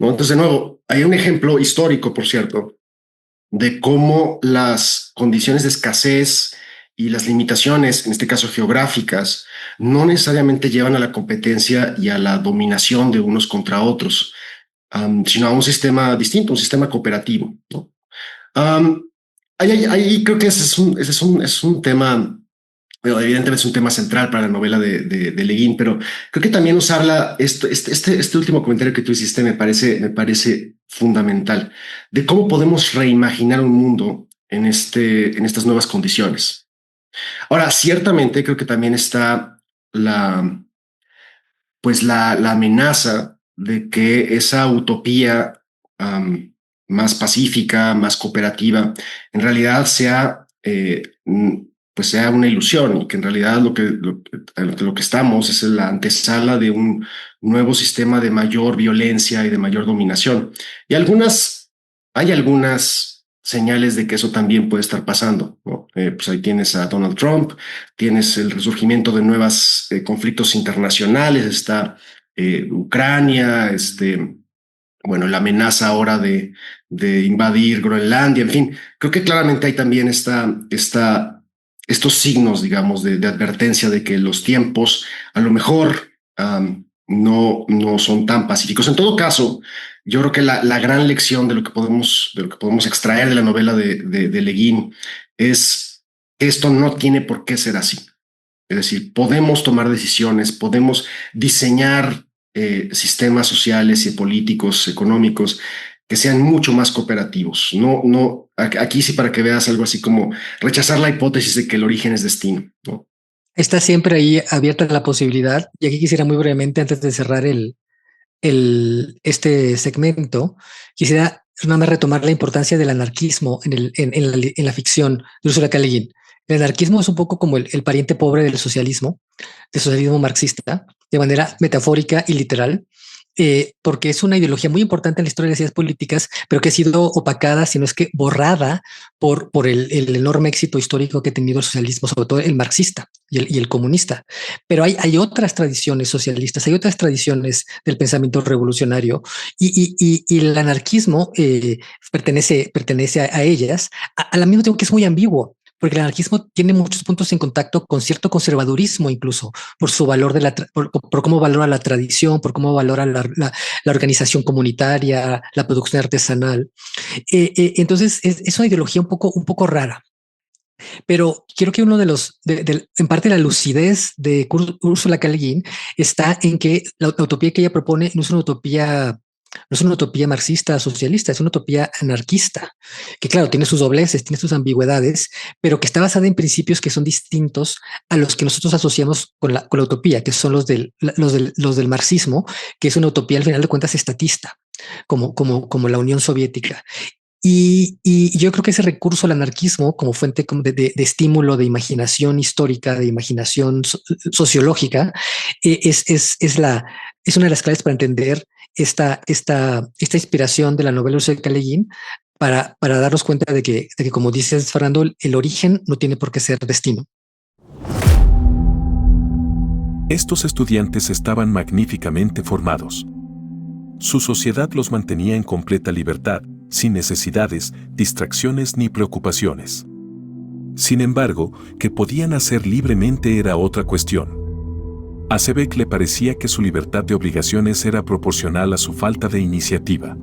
¿no? Entonces, de nuevo, hay un ejemplo histórico, por cierto, de cómo las condiciones de escasez y las limitaciones, en este caso geográficas, no necesariamente llevan a la competencia y a la dominación de unos contra otros, sino a un sistema distinto, un sistema cooperativo, ¿no? Ahí creo que ese es un tema, bueno, evidentemente es un tema central para la novela de Le Guin, pero creo que también usarla, este último comentario que tú hiciste me parece fundamental, de cómo podemos reimaginar un mundo en estas nuevas condiciones. Ahora, ciertamente creo que también está la amenaza de que esa utopía más pacífica, más cooperativa, en realidad pues sea una ilusión, y que en realidad lo que estamos es en la antesala de un nuevo sistema de mayor violencia y de mayor dominación. Y hay algunas señales de que eso también puede estar pasando, ¿no? Pues ahí tienes a Donald Trump, tienes el resurgimiento de nuevos conflictos internacionales, está Ucrania, bueno, la amenaza ahora de invadir Groenlandia, en fin, creo que claramente hay también estos signos, digamos, de advertencia de que los tiempos a lo mejor no son tan pacíficos. En todo caso, yo creo que la gran lección de lo que podemos extraer de la novela de Le Guin es que esto no tiene por qué ser así. Es decir, podemos tomar decisiones, podemos diseñar sistemas sociales y políticos, económicos, que sean mucho más cooperativos. Aquí sí, para que veas algo así como rechazar la hipótesis de que el origen es destino, ¿no? Está siempre ahí abierta la posibilidad. Y aquí quisiera muy brevemente, antes de cerrar este segmento, quisiera nada más retomar la importancia del anarquismo en la ficción de Ursula K. Le Guin. El anarquismo es un poco como el pariente pobre del socialismo marxista, de manera metafórica y literal, porque es una ideología muy importante en la historia de las ideas políticas, pero que ha sido opacada, si no es que borrada por el enorme éxito histórico que ha tenido el socialismo, sobre todo el marxista y el comunista. Pero hay otras tradiciones socialistas, hay otras tradiciones del pensamiento revolucionario, y el anarquismo pertenece a ellas, a la misma tiempo que es muy ambiguo, porque el anarquismo tiene muchos puntos en contacto con cierto conservadurismo, incluso por su valor por cómo valora la tradición, por cómo valora la organización comunitaria, la producción artesanal. Entonces es una ideología un poco rara. Pero quiero que uno en parte la lucidez de Ursula K. Le Guin está en que la utopía que ella propone no es una utopía marxista socialista, es una utopía anarquista, que claro, tiene sus dobleces, tiene sus ambigüedades, pero que está basada en principios que son distintos a los que nosotros asociamos con la utopía, que son los del marxismo, que es una utopía al final de cuentas estatista, como la Unión Soviética. Y yo creo que ese recurso al anarquismo como fuente de estímulo, de imaginación histórica, de imaginación sociológica, es una de las claves para entender esta inspiración de la novela de K. Le Guin, para darnos cuenta de que, como dices, Fernando, el origen no tiene por qué ser destino. Estos estudiantes estaban magníficamente formados. Su sociedad los mantenía en completa libertad, sin necesidades, distracciones ni preocupaciones. Sin embargo, que podían hacer libremente era otra cuestión. A Sebeck le parecía que su libertad de obligaciones era proporcional a su falta de iniciativa.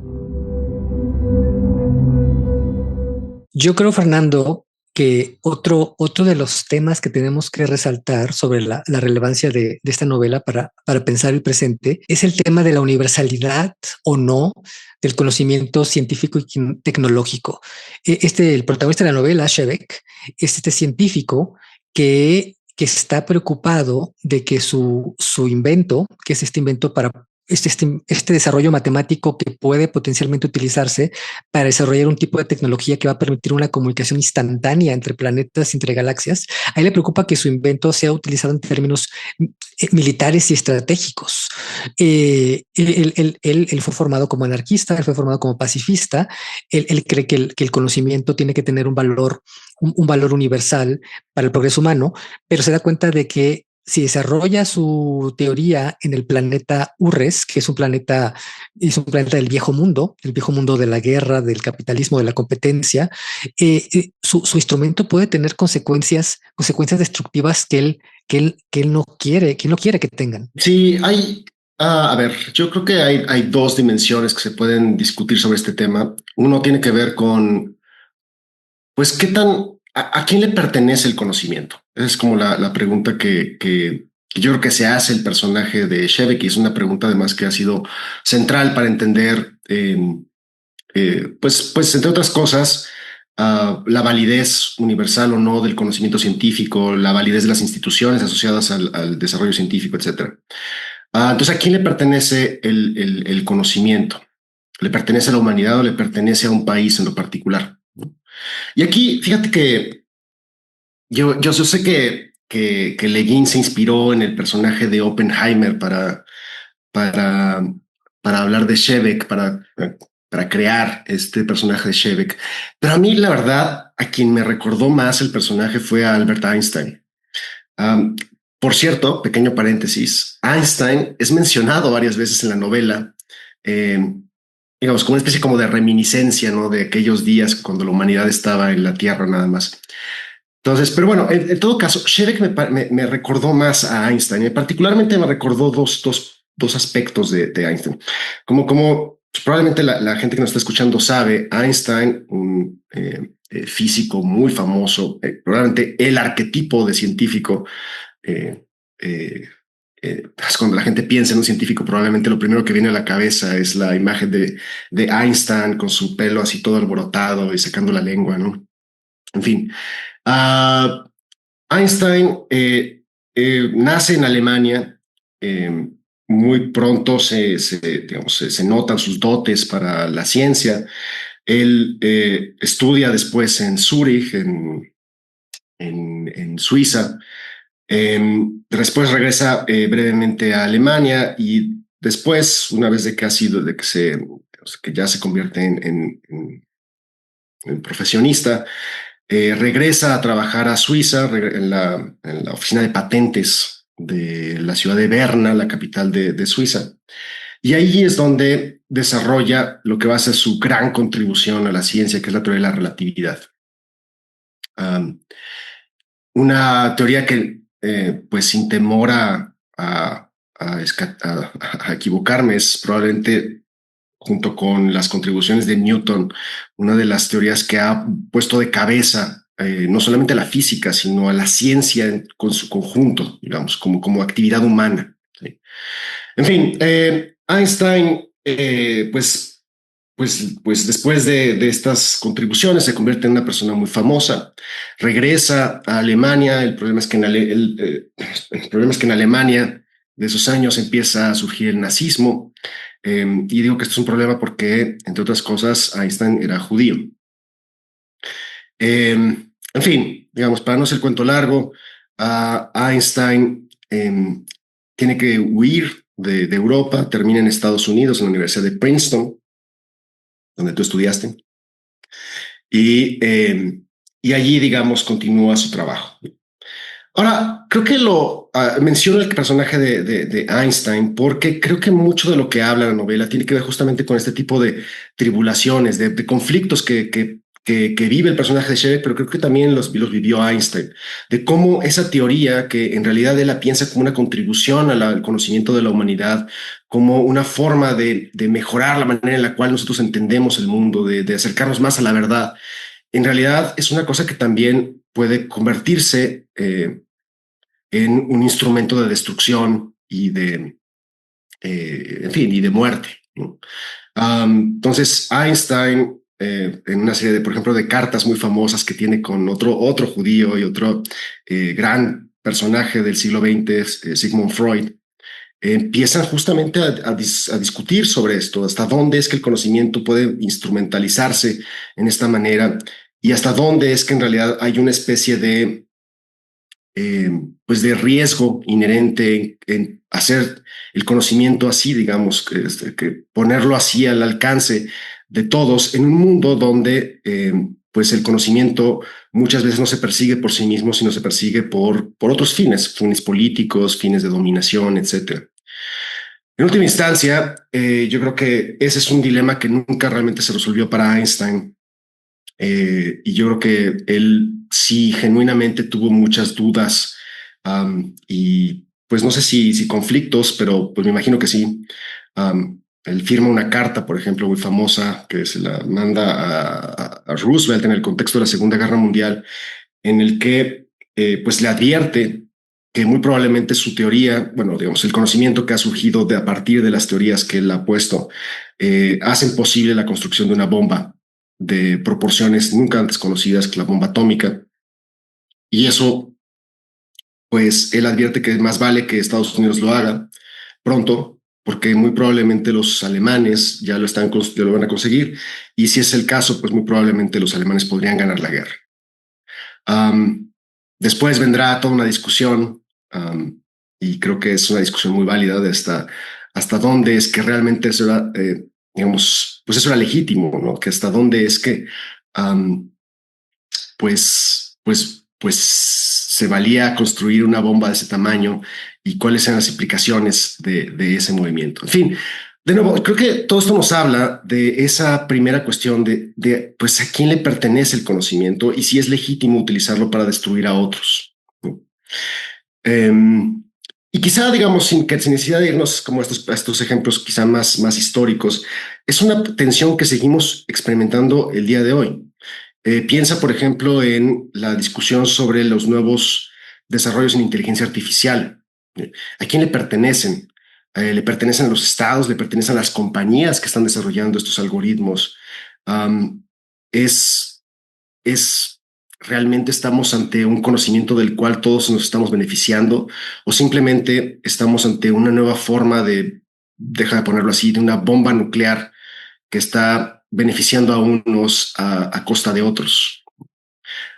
Yo creo, Fernando, que otro de los temas que tenemos que resaltar sobre la relevancia de esta novela para pensar el presente es el tema de la universalidad o no del conocimiento científico y tecnológico. El protagonista de la novela, Shevek, es este científico que está preocupado de que su invento, que es este invento para este desarrollo matemático que puede potencialmente utilizarse para desarrollar un tipo de tecnología que va a permitir una comunicación instantánea entre planetas, entre galaxias. A él le preocupa que su invento sea utilizado en términos militares y estratégicos. Él fue formado como anarquista, él fue formado como pacifista. Él cree que el conocimiento tiene que tener un valor universal para el progreso humano, pero se da cuenta de que si desarrolla su teoría en el planeta Urres, que es un planeta del viejo mundo, el viejo mundo de la guerra, del capitalismo, de la competencia, su instrumento puede tener consecuencias destructivas que él no quiere que tengan. Sí, a ver, yo creo que hay dos dimensiones que se pueden discutir sobre este tema. Uno tiene que ver con, pues, a quién le pertenece el conocimiento. Esa es como la pregunta que yo creo que se hace el personaje de Shevek, y es una pregunta además que ha sido central para entender, pues entre otras cosas, la validez universal o no del conocimiento científico, la validez de las instituciones asociadas al desarrollo científico, etcétera. Entonces, ¿a quién le pertenece el conocimiento? ¿Le pertenece a la humanidad o le pertenece a un país en lo particular? Y aquí, fíjate que yo sé que Le Guin se inspiró en el personaje de Oppenheimer para, para hablar de Shevek, para crear este personaje de Shevek. Pero a mí, la verdad, a quien me recordó más el personaje fue a Albert Einstein. Um, por cierto, pequeño paréntesis, Einstein es mencionado varias veces en la novela, eh, digamos, como una especie como de reminiscencia, ¿no? De aquellos días cuando la humanidad estaba en la Tierra nada más. Entonces, pero bueno, en todo caso, Shevek me recordó más a Einstein. Particularmente me recordó dos aspectos de Einstein. Como pues, probablemente la gente que nos está escuchando sabe, Einstein, un físico muy famoso, probablemente el arquetipo de científico. Eh, eh, pues cuando la gente piensa en un científico, probablemente lo primero que viene a la cabeza es la imagen de Einstein con su pelo así todo alborotado y sacando la lengua, ¿no? En fin. Uh, Einstein nace en Alemania. Muy pronto se notan sus dotes para la ciencia. Él estudia después en Zúrich, en Suiza. Después regresa brevemente a Alemania y después, una vez de que ya se convierte en profesionista, regresa a trabajar a Suiza en la oficina de patentes de la ciudad de Berna, la capital de Suiza. Y ahí es donde desarrolla lo que va a ser su gran contribución a la ciencia, que es la teoría de la relatividad. Una teoría que, pues sin temor a equivocarme, es probablemente, junto con las contribuciones de Newton, una de las teorías que ha puesto de cabeza no solamente a la física, sino a la ciencia con su conjunto, digamos, como actividad humana. ¿Sí? En fin, Einstein, pues después de estas contribuciones se convierte en una persona muy famosa, regresa a Alemania. El problema es que en Alemania de esos años empieza a surgir el nazismo. Y digo que esto es un problema porque, entre otras cosas, Einstein era judío. En fin, digamos, para no hacer el cuento largo, Einstein tiene que huir de Europa, termina en Estados Unidos, en la Universidad de Princeton, donde tú estudiaste, y allí, digamos, continúa su trabajo. Ahora, creo que menciono el personaje de Einstein porque creo que mucho de lo que habla la novela tiene que ver justamente con este tipo de tribulaciones, de conflictos que vive el personaje de Shevek, pero creo que también los vivió Einstein, de cómo esa teoría, que en realidad él la piensa como una contribución al conocimiento de la humanidad, como una forma de mejorar la manera en la cual nosotros entendemos el mundo, de acercarnos más a la verdad. en realidad es una cosa que también puede convertirse en un instrumento de destrucción y en fin, y de muerte, ¿no? Entonces, Einstein, en una serie de, por ejemplo, de cartas muy famosas que tiene con otro judío y otro gran personaje del siglo XX, Sigmund Freud, empiezan justamente a discutir sobre esto, hasta dónde es que el conocimiento puede instrumentalizarse en esta manera y hasta dónde es que en realidad hay una especie de, pues de riesgo inherente en hacer el conocimiento así, digamos, que ponerlo así al alcance de todos en un mundo donde pues el conocimiento muchas veces no se persigue por sí mismo, sino se persigue por otros fines políticos, fines de dominación, etcétera. En última instancia, yo creo que ese es un dilema que nunca realmente se resolvió para Einstein. Y yo creo que él sí genuinamente tuvo muchas dudas y pues no sé si conflictos, pero pues me imagino que sí. Él firma una carta, por ejemplo, muy famosa que se la manda a Roosevelt en el contexto de la Segunda Guerra Mundial, en el que pues le advierte que muy probablemente su teoría, bueno, digamos, el conocimiento que ha surgido a partir de las teorías que él ha puesto, hacen posible la construcción de una bomba de proporciones nunca antes conocidas, que la bomba atómica. Y eso, pues, él advierte que más vale que Estados Unidos lo haga pronto, porque muy probablemente los alemanes ya ya lo van a conseguir. Y si es el caso, pues muy probablemente los alemanes podrían ganar la guerra. Después vendrá toda una discusión, y creo que es una discusión muy válida de hasta dónde es que realmente eso era, digamos, pues eso era legítimo, ¿no? Que hasta dónde es que, pues se valía construir una bomba de ese tamaño y cuáles eran las implicaciones de ese movimiento. En fin, de nuevo, creo que todo esto nos habla de esa primera cuestión de pues a quién le pertenece el conocimiento y si es legítimo utilizarlo para destruir a otros, ¿no? Y quizá, digamos, sin necesidad de irnos como a estos ejemplos quizá más históricos, es una tensión que seguimos experimentando el día de hoy. Piensa, por ejemplo, en la discusión sobre los nuevos desarrollos en inteligencia artificial. ¿A quién le pertenecen? ¿Le pertenecen a los estados? ¿Le pertenecen a las compañías que están desarrollando estos algoritmos? Um, es, es realmente estamos ante un conocimiento del cual todos nos estamos beneficiando o simplemente estamos ante una nueva forma deja de ponerlo así, de una bomba nuclear que está beneficiando a unos a costa de otros.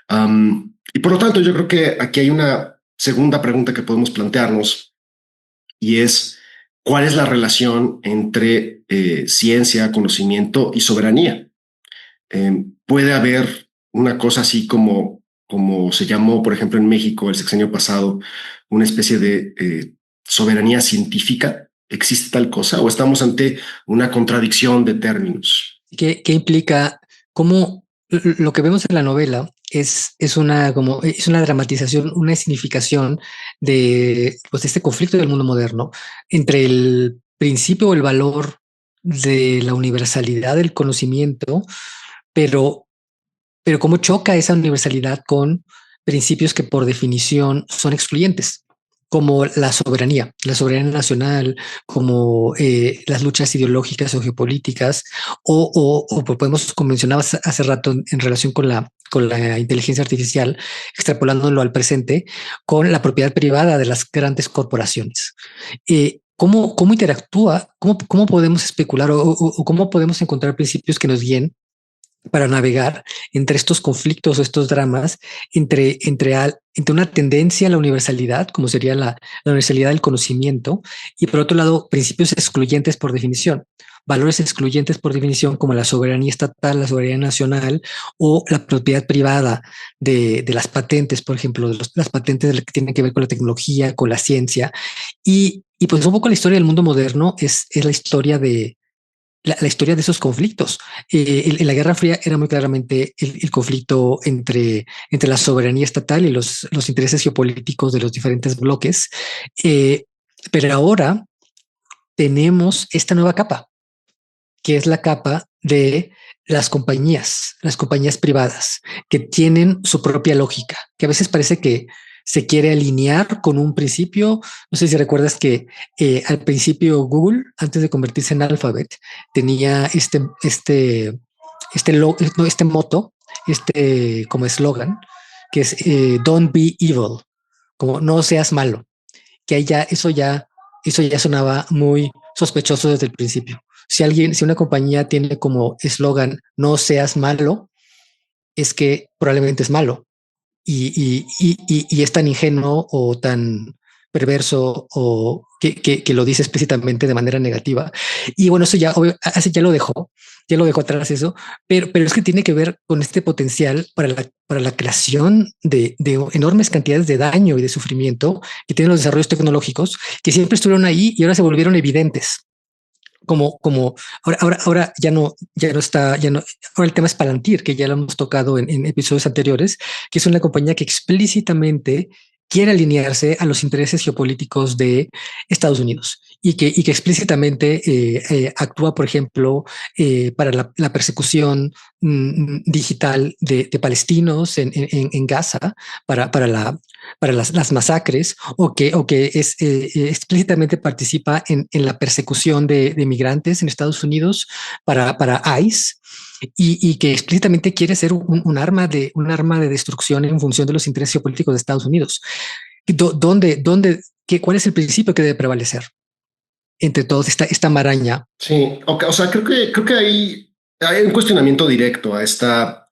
Y por lo tanto, yo creo que aquí hay una segunda pregunta que podemos plantearnos y es, ¿cuál es la relación entre ciencia, conocimiento y soberanía? Puede haber una cosa así como se llamó, por ejemplo, en México el sexenio pasado, una especie de soberanía científica. ¿Existe tal cosa o estamos ante una contradicción de términos? ¿Qué implica? ¿Cómo lo que vemos en la novela es una dramatización, una significación de pues, este conflicto del mundo moderno entre el principio o el valor de la universalidad del conocimiento, pero cómo choca esa universalidad con principios que por definición son excluyentes, como la soberanía nacional, como las luchas ideológicas o geopolíticas, o podemos, como mencionabas hace rato en relación con la inteligencia artificial, extrapolándolo al presente, con la propiedad privada de las grandes corporaciones. ¿Cómo interactúa? ¿Cómo podemos especular o cómo podemos encontrar principios que nos guíen para navegar entre estos conflictos o estos dramas, entre una tendencia a la universalidad, como sería la universalidad del conocimiento, y por otro lado, principios excluyentes por definición, valores excluyentes por definición, como la soberanía estatal, la soberanía nacional o la propiedad privada de las patentes, por ejemplo, las patentes que tienen que ver con la tecnología, con la ciencia. Y pues un poco la historia del mundo moderno es la historia de la historia de esos conflictos. En la Guerra Fría era muy claramente el conflicto entre la soberanía estatal y los intereses geopolíticos de los diferentes bloques. Pero ahora tenemos esta nueva capa, que es la capa de las compañías privadas, que tienen su propia lógica, que a veces parece que se quiere alinear con un principio. No sé si recuerdas que al principio Google, antes de convertirse en Alphabet, tenía este moto, como eslogan, que es Don't be evil, como no seas malo, que ahí eso ya sonaba muy sospechoso desde el principio. Si una compañía tiene como eslogan no seas malo, es que probablemente es malo y es tan ingenuo o tan perverso o que lo dice explícitamente de manera negativa. Y bueno, eso ya lo dejó atrás eso, pero es que tiene que ver con este potencial para la creación de enormes cantidades de daño y de sufrimiento que tienen los desarrollos tecnológicos, que siempre estuvieron ahí y ahora se volvieron evidentes. Como ahora ya no está, ya no. Ahora el tema es Palantir, que ya lo hemos tocado en episodios anteriores, que es una compañía que explícitamente quiere alinearse a los intereses geopolíticos de Estados Unidos y que explícitamente actúa, por ejemplo, para la persecución digital de palestinos en Gaza, para las masacres, o que explícitamente participa en la persecución de migrantes en Estados Unidos para ICE. Y que explícitamente quiere ser un arma de destrucción en función de los intereses geopolíticos de Estados Unidos. ¿Cuál es el principio que debe prevalecer entre todos esta maraña? Sí, o sea, creo que hay un cuestionamiento directo a esta,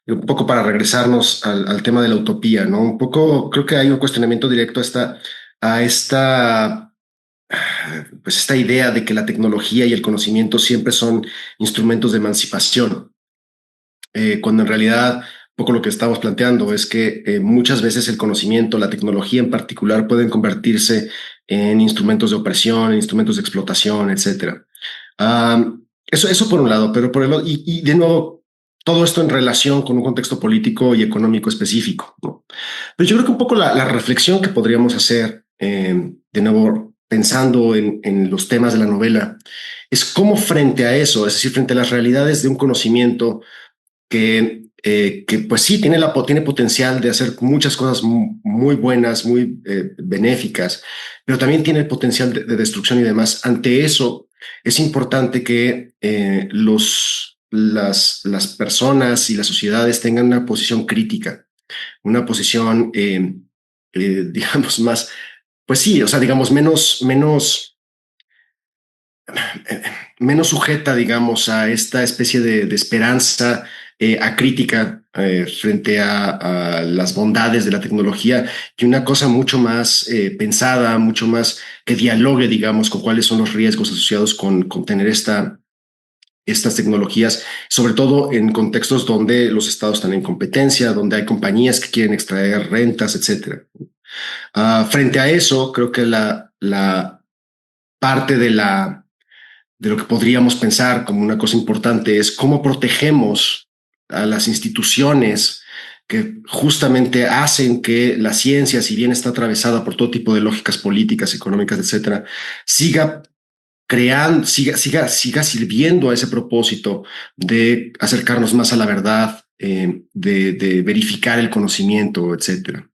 un poco para regresarnos al tema de la utopía, ¿no? Un poco creo que hay un cuestionamiento directo a esta pues esta idea de que la tecnología y el conocimiento siempre son instrumentos de emancipación, cuando en realidad un poco lo que estamos planteando es que muchas veces el conocimiento, la tecnología en particular, pueden convertirse en instrumentos de opresión, en instrumentos de explotación, etcétera. Eso por un lado, pero por el otro, y de nuevo, todo esto en relación con un contexto político y económico específico, ¿no? Pero yo creo que un poco la reflexión que podríamos hacer, de nuevo, pensando en los temas de la novela, es cómo frente a eso, es decir, frente a las realidades de un conocimiento que pues sí tiene potencial de hacer muchas cosas muy buenas, muy benéficas, pero también tiene el potencial de destrucción y demás. Ante eso, es importante que las personas y las sociedades tengan una posición crítica, una posición, digamos, más, pues sí, o sea, digamos, menos sujeta, digamos, a esta especie de esperanza acrítica frente a las bondades de la tecnología, y una cosa mucho más pensada, mucho más que dialogue, digamos, con cuáles son los riesgos asociados con tener estas tecnologías, sobre todo en contextos donde los estados están en competencia, donde hay compañías que quieren extraer rentas, etcétera. Frente a eso, creo que la parte de lo que podríamos pensar como una cosa importante es cómo protegemos a las instituciones que justamente hacen que la ciencia, si bien está atravesada por todo tipo de lógicas políticas, económicas, etcétera, siga creando, siga sirviendo a ese propósito de acercarnos más a la verdad, de verificar el conocimiento, etcétera.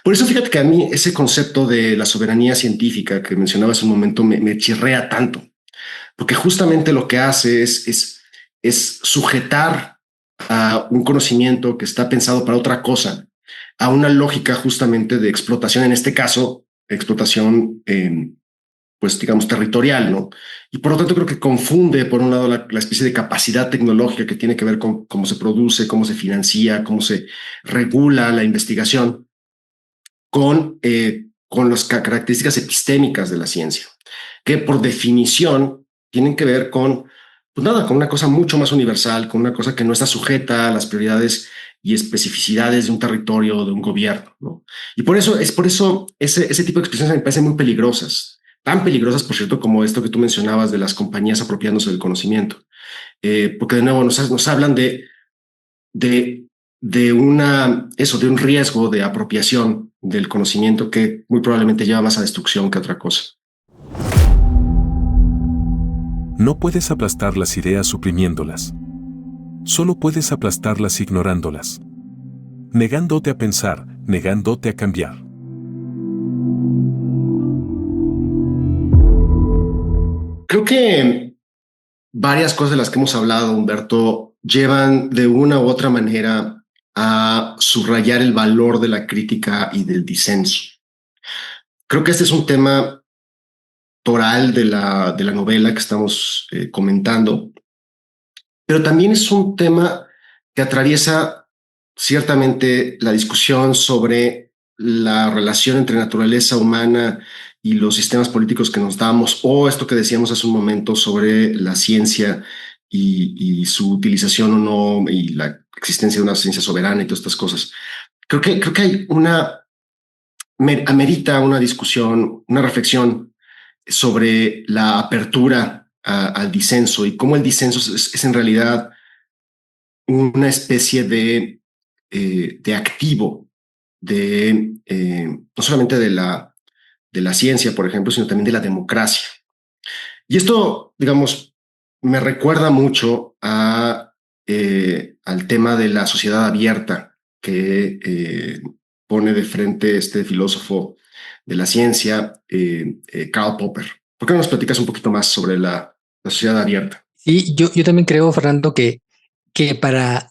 Por eso fíjate que a mí ese concepto de la soberanía científica que mencionaba hace un momento me chirrea tanto, porque justamente lo que hace es sujetar a un conocimiento que está pensado para otra cosa, a una lógica justamente de explotación, en este caso, explotación, pues digamos, territorial, ¿no? Y por lo tanto creo que confunde, por un lado, la especie de capacidad tecnológica que tiene que ver con cómo se produce, cómo se financia, cómo se regula la investigación, con las características epistémicas de la ciencia, que por definición tienen que ver con, pues nada, con una cosa mucho más universal, con una cosa que no está sujeta a las prioridades y especificidades de un territorio o de un gobierno, ¿no? Y por eso ese tipo de expresiones me parecen muy peligrosas, tan peligrosas, por cierto, como esto que tú mencionabas de las compañías apropiándose del conocimiento, porque de nuevo nos hablan de, de un riesgo de apropiación del conocimiento que muy probablemente lleva más a destrucción que a otra cosa. No puedes aplastar las ideas suprimiéndolas. Solo puedes aplastarlas ignorándolas. Negándote a pensar, negándote a cambiar. Creo que varias cosas de las que hemos hablado, Humberto, llevan de una u otra manera a subrayar el valor de la crítica y del disenso. Creo que este es un tema toral de la novela que estamos comentando, pero también es un tema que atraviesa ciertamente la discusión sobre la relación entre naturaleza humana y los sistemas políticos que nos damos, o esto que decíamos hace un momento sobre la ciencia y su utilización o no, y la existencia de una ciencia soberana y todas estas cosas. Creo que hay amerita una discusión, una reflexión sobre la apertura al disenso y cómo el disenso es en realidad una especie de activo no solamente de la ciencia, por ejemplo, sino también de la democracia. Y esto, digamos, me recuerda mucho al tema de la sociedad abierta que pone de frente este filósofo de la ciencia, Karl Popper. ¿Por qué no nos platicas un poquito más sobre la sociedad abierta? Sí, yo también creo, Fernando, que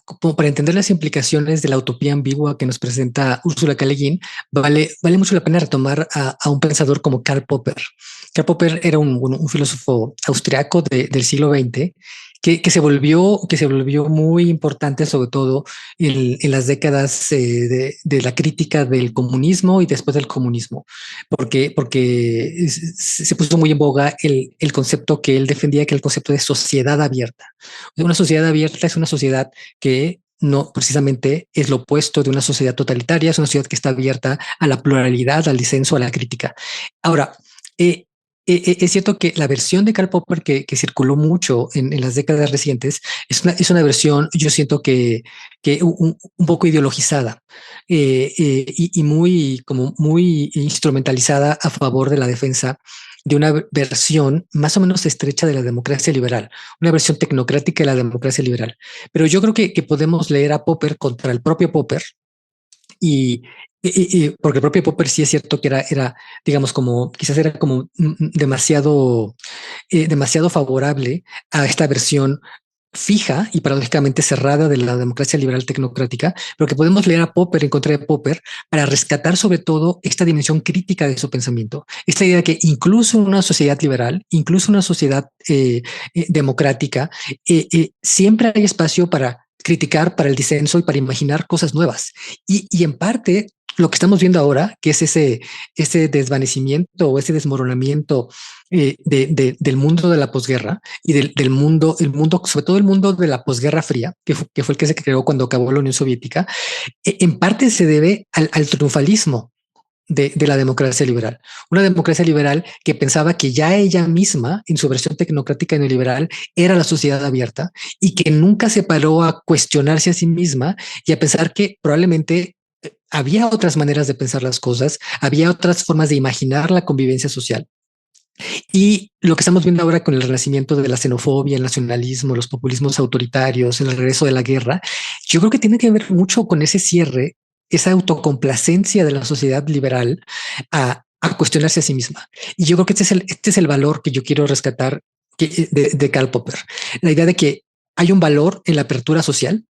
como para entender las implicaciones de la utopía ambigua que nos presenta Ursula K. Le Guin, vale mucho la pena retomar a un pensador como Karl Popper. Karl Popper era un filósofo austriaco del siglo XX que se volvió muy importante, sobre todo en las décadas de la crítica del comunismo y después del comunismo, porque se puso muy en boga el concepto que él defendía, que era el concepto de sociedad abierta. Una sociedad abierta es una sociedad que no precisamente es lo opuesto de una sociedad totalitaria, es una sociedad que está abierta a la pluralidad, al disenso, a la crítica. Ahora, es cierto que la versión de Karl Popper que circuló mucho en las décadas recientes es una versión, yo siento que un poco ideologizada y muy instrumentalizada a favor de la defensa de una versión más o menos estrecha de la democracia liberal, una versión tecnocrática de la democracia liberal. Pero yo creo que podemos leer a Popper contra el propio Popper y, porque el propio Popper sí es cierto que era digamos, quizás era como demasiado favorable a esta versión fija y paradójicamente cerrada de la democracia liberal tecnocrática, pero que podemos leer a Popper en contra de Popper para rescatar sobre todo esta dimensión crítica de su pensamiento. Esta idea de que incluso en una sociedad liberal, incluso en una sociedad democrática, siempre hay espacio para criticar, para el disenso y para imaginar cosas nuevas. Y en parte lo que estamos viendo ahora, que es ese desvanecimiento o ese desmoronamiento del mundo de la posguerra y del mundo, sobre todo el mundo de la posguerra fría, que fue el que se creó cuando acabó la Unión Soviética, en parte se debe al triunfalismo de la democracia liberal. Una democracia liberal que pensaba que ya ella misma, en su versión tecnocrática y neoliberal, era la sociedad abierta y que nunca se paró a cuestionarse a sí misma y a pensar que probablemente había otras maneras de pensar las cosas, había otras formas de imaginar la convivencia social. Y lo que estamos viendo ahora con el renacimiento de la xenofobia, el nacionalismo, los populismos autoritarios, el regreso de la guerra, yo creo que tiene que ver mucho con ese cierre, esa autocomplacencia de la sociedad liberal a cuestionarse a sí misma. Y yo creo que este es el valor que yo quiero rescatar de Karl Popper. La idea de que hay un valor en la apertura social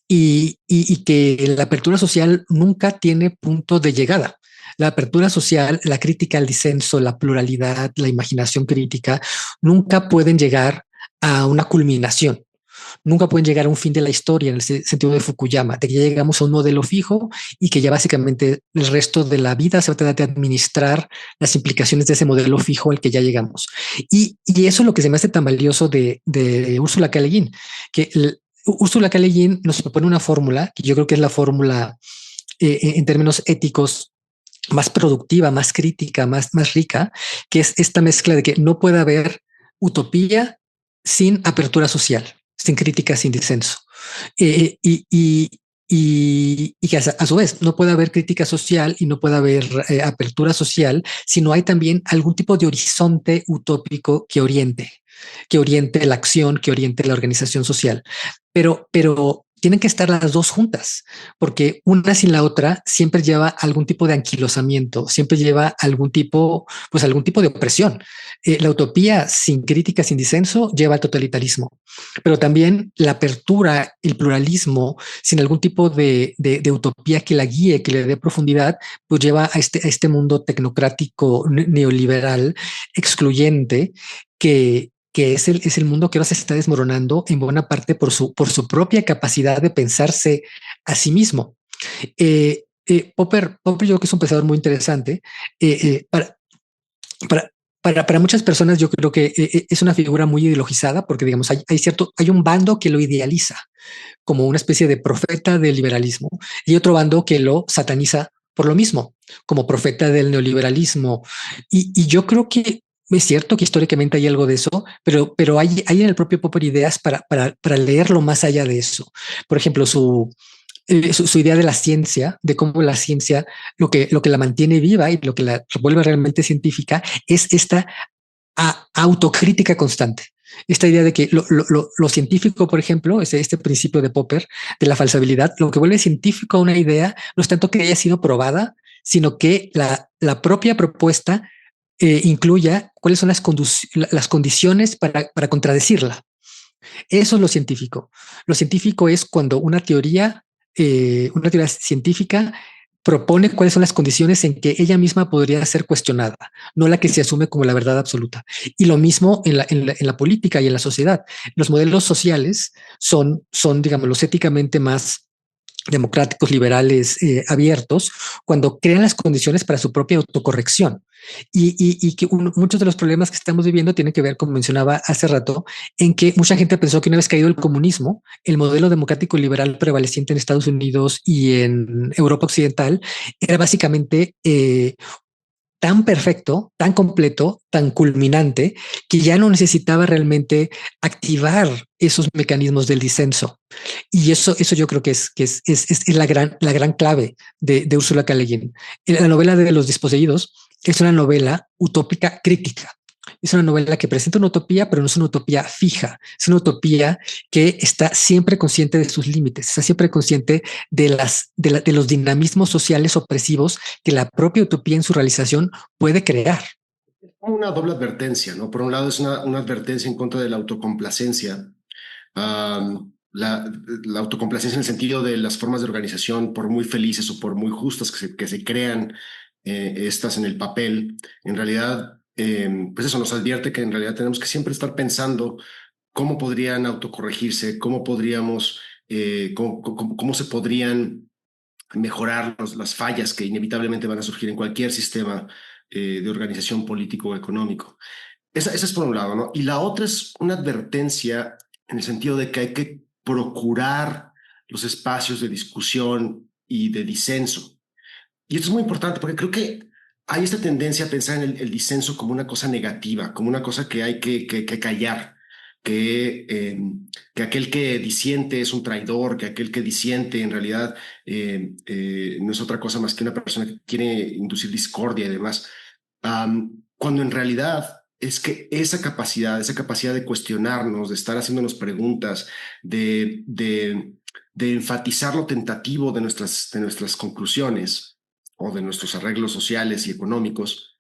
y que la apertura social nunca tiene punto de llegada. La apertura social, la crítica al disenso, la pluralidad, la imaginación crítica, nunca pueden llegar a una culminación. Nunca pueden llegar a un fin de la historia en el sentido de Fukuyama, de que ya llegamos a un modelo fijo y que ya básicamente el resto de la vida se va a tratar de administrar las implicaciones de ese modelo fijo al que ya llegamos. Y eso es lo que se me hace tan valioso de Ursula K. Le Guin, que Ursula K. Le Guin nos propone una fórmula que yo creo que es la fórmula en términos éticos más productiva, más crítica, más rica, que es esta mezcla de que no puede haber utopía sin apertura social, sin crítica, sin disenso. Y que a su vez no puede haber crítica social y no puede haber apertura social si no hay también algún tipo de horizonte utópico que oriente. que oriente la acción, que oriente la organización social. Pero tienen que estar las dos juntas, porque una sin la otra siempre lleva algún tipo de anquilosamiento, siempre lleva algún tipo de opresión. La utopía sin crítica, sin disenso, lleva al totalitarismo, pero también la apertura, el pluralismo, sin algún tipo de utopía que la guíe, que le dé profundidad, pues lleva a este mundo tecnocrático neoliberal, excluyente, que es el mundo que ahora se está desmoronando en buena parte por su propia capacidad de pensarse a sí mismo. Popper, yo creo que es un pensador muy interesante. Para, para muchas personas yo creo que es una figura muy ideologizada porque, digamos, hay un bando que lo idealiza como una especie de profeta del liberalismo y otro bando que lo sataniza por lo mismo, como profeta del neoliberalismo. Y yo creo que es cierto que históricamente hay algo de eso, pero hay en el propio Popper ideas para leerlo más allá de eso. Por ejemplo, su idea de la ciencia, de cómo la ciencia, lo que la mantiene viva y lo que la vuelve realmente científica es esta autocrítica constante. Esta idea de que lo científico, por ejemplo, es este principio de Popper de la falsabilidad, lo que vuelve científico a una idea no es tanto que haya sido probada, sino que la propia propuesta incluya cuáles son las condiciones para contradecirla. Eso es lo científico. Lo científico es cuando una teoría científica propone cuáles son las condiciones en que ella misma podría ser cuestionada, no la que se asume como la verdad absoluta. Y lo mismo en la política y en la sociedad. Los modelos sociales son, digamos, los éticamente más democráticos, liberales, abiertos, cuando crean las condiciones para su propia autocorrección. Y que muchos de los problemas que estamos viviendo tienen que ver, como mencionaba hace rato, en que mucha gente pensó que una vez caído el comunismo, el modelo democrático liberal prevaleciente en Estados Unidos y en Europa Occidental era básicamente tan perfecto, tan completo, tan culminante, que ya no necesitaba realmente activar esos mecanismos del disenso. Y eso yo creo que es la gran clave de Ursula K. Le Guin. La novela de Los Desposeídos es una novela utópica crítica. Es una novela que presenta una utopía, pero no es una utopía fija. Es una utopía que está siempre consciente de sus límites, está siempre consciente de los dinamismos sociales opresivos que la propia utopía en su realización puede crear. Una doble advertencia, ¿no? Por un lado es una advertencia en contra de la autocomplacencia. La autocomplacencia en el sentido de las formas de organización, por muy felices o por muy justas que se crean estas en el papel, en realidad, pues eso nos advierte que en realidad tenemos que siempre estar pensando cómo podrían autocorregirse, cómo podríamos, cómo se podrían mejorar las fallas que inevitablemente van a surgir en cualquier sistema de organización político o económico. Esa es por un lado, ¿no? Y la otra es una advertencia en el sentido de que hay que procurar los espacios de discusión y de disenso. Y esto es muy importante porque creo que hay esta tendencia a pensar en el disenso como una cosa negativa, como una cosa que hay que callar, que aquel que disiente es un traidor, que aquel que disiente en realidad no es otra cosa más que una persona que quiere inducir discordia y demás. Cuando en realidad es que esa capacidad de cuestionarnos, de estar haciéndonos preguntas, de enfatizar lo tentativo de nuestras conclusiones o de nuestros arreglos sociales y económicos,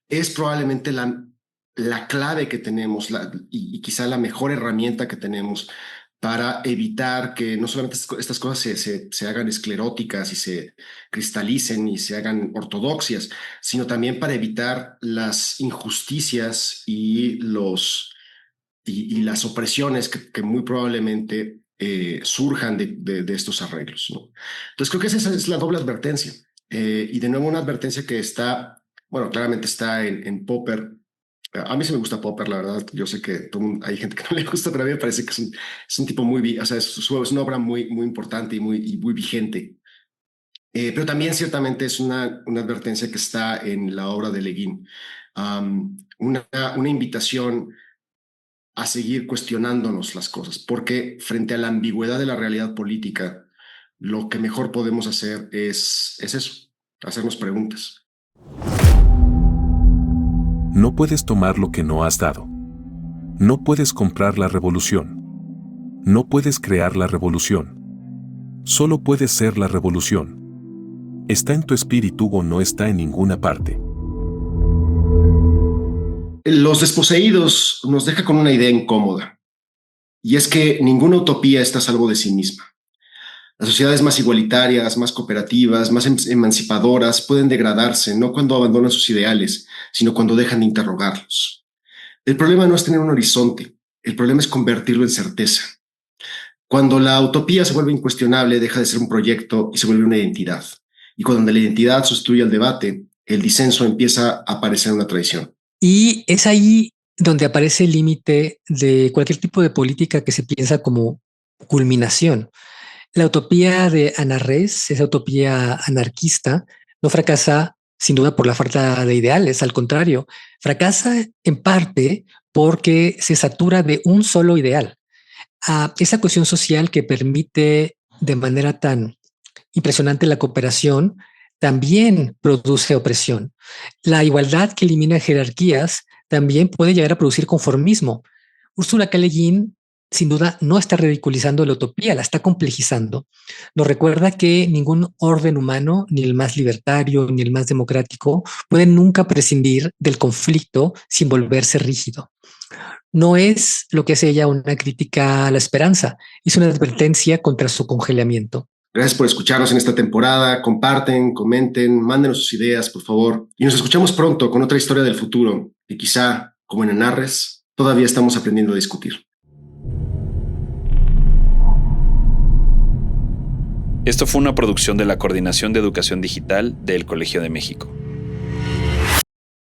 es probablemente la clave que tenemos y quizá la mejor herramienta que tenemos para evitar que no solamente estas cosas se hagan escleróticas y se cristalicen y se hagan ortodoxias, sino también para evitar las injusticias y las opresiones que muy probablemente surjan de estos arreglos, ¿no? Entonces creo que esa es la doble advertencia. Y de nuevo una advertencia que está, bueno, claramente está en Popper. A mí sí me gusta Popper, la verdad. Yo sé que hay gente que no le gusta, pero a mí me parece que es un tipo muy, o sea, es una obra muy importante y muy vigente. Pero también ciertamente es una advertencia que está en la obra de Le Guin. Una invitación a seguir cuestionándonos las cosas, porque frente a la ambigüedad de la realidad política, lo que mejor podemos hacer es eso, hacernos preguntas. No puedes tomar lo que no has dado. No puedes comprar la revolución. No puedes crear la revolución. Solo puedes ser la revolución. ¿Está en tu espíritu o no está en ninguna parte? Los desposeídos nos deja con una idea incómoda, y es que ninguna utopía está a salvo de sí misma. Las sociedades más igualitarias, más cooperativas, más emancipadoras pueden degradarse no cuando abandonan sus ideales, sino cuando dejan de interrogarlos. El problema no es tener un horizonte, el problema es convertirlo en certeza. Cuando la utopía se vuelve incuestionable, deja de ser un proyecto y se vuelve una identidad. Y cuando la identidad sustituye al debate, el disenso empieza a parecer una traición. Y es ahí donde aparece el límite de cualquier tipo de política que se piensa como culminación. La utopía de Hannah Arendt, esa utopía anarquista, no fracasa sin duda por la falta de ideales, al contrario, fracasa en parte porque se satura de un solo ideal. Esa cohesión social que permite de manera tan impresionante la cooperación también produce opresión. La igualdad que elimina jerarquías también puede llegar a producir conformismo. Ursula K. Le Guin sin duda no está ridiculizando la utopía, la está complejizando. Nos recuerda que ningún orden humano, ni el más libertario, ni el más democrático, puede nunca prescindir del conflicto sin volverse rígido. No es lo que hace ella una crítica a la esperanza, es una advertencia contra su congelamiento. Gracias por escucharnos en esta temporada. Comparten, comenten, mándenos sus ideas, por favor. Y nos escuchamos pronto con otra historia del futuro que quizá, como en Hannah Arendt, todavía estamos aprendiendo a discutir. Esto fue una producción de la Coordinación de Educación Digital del Colegio de México.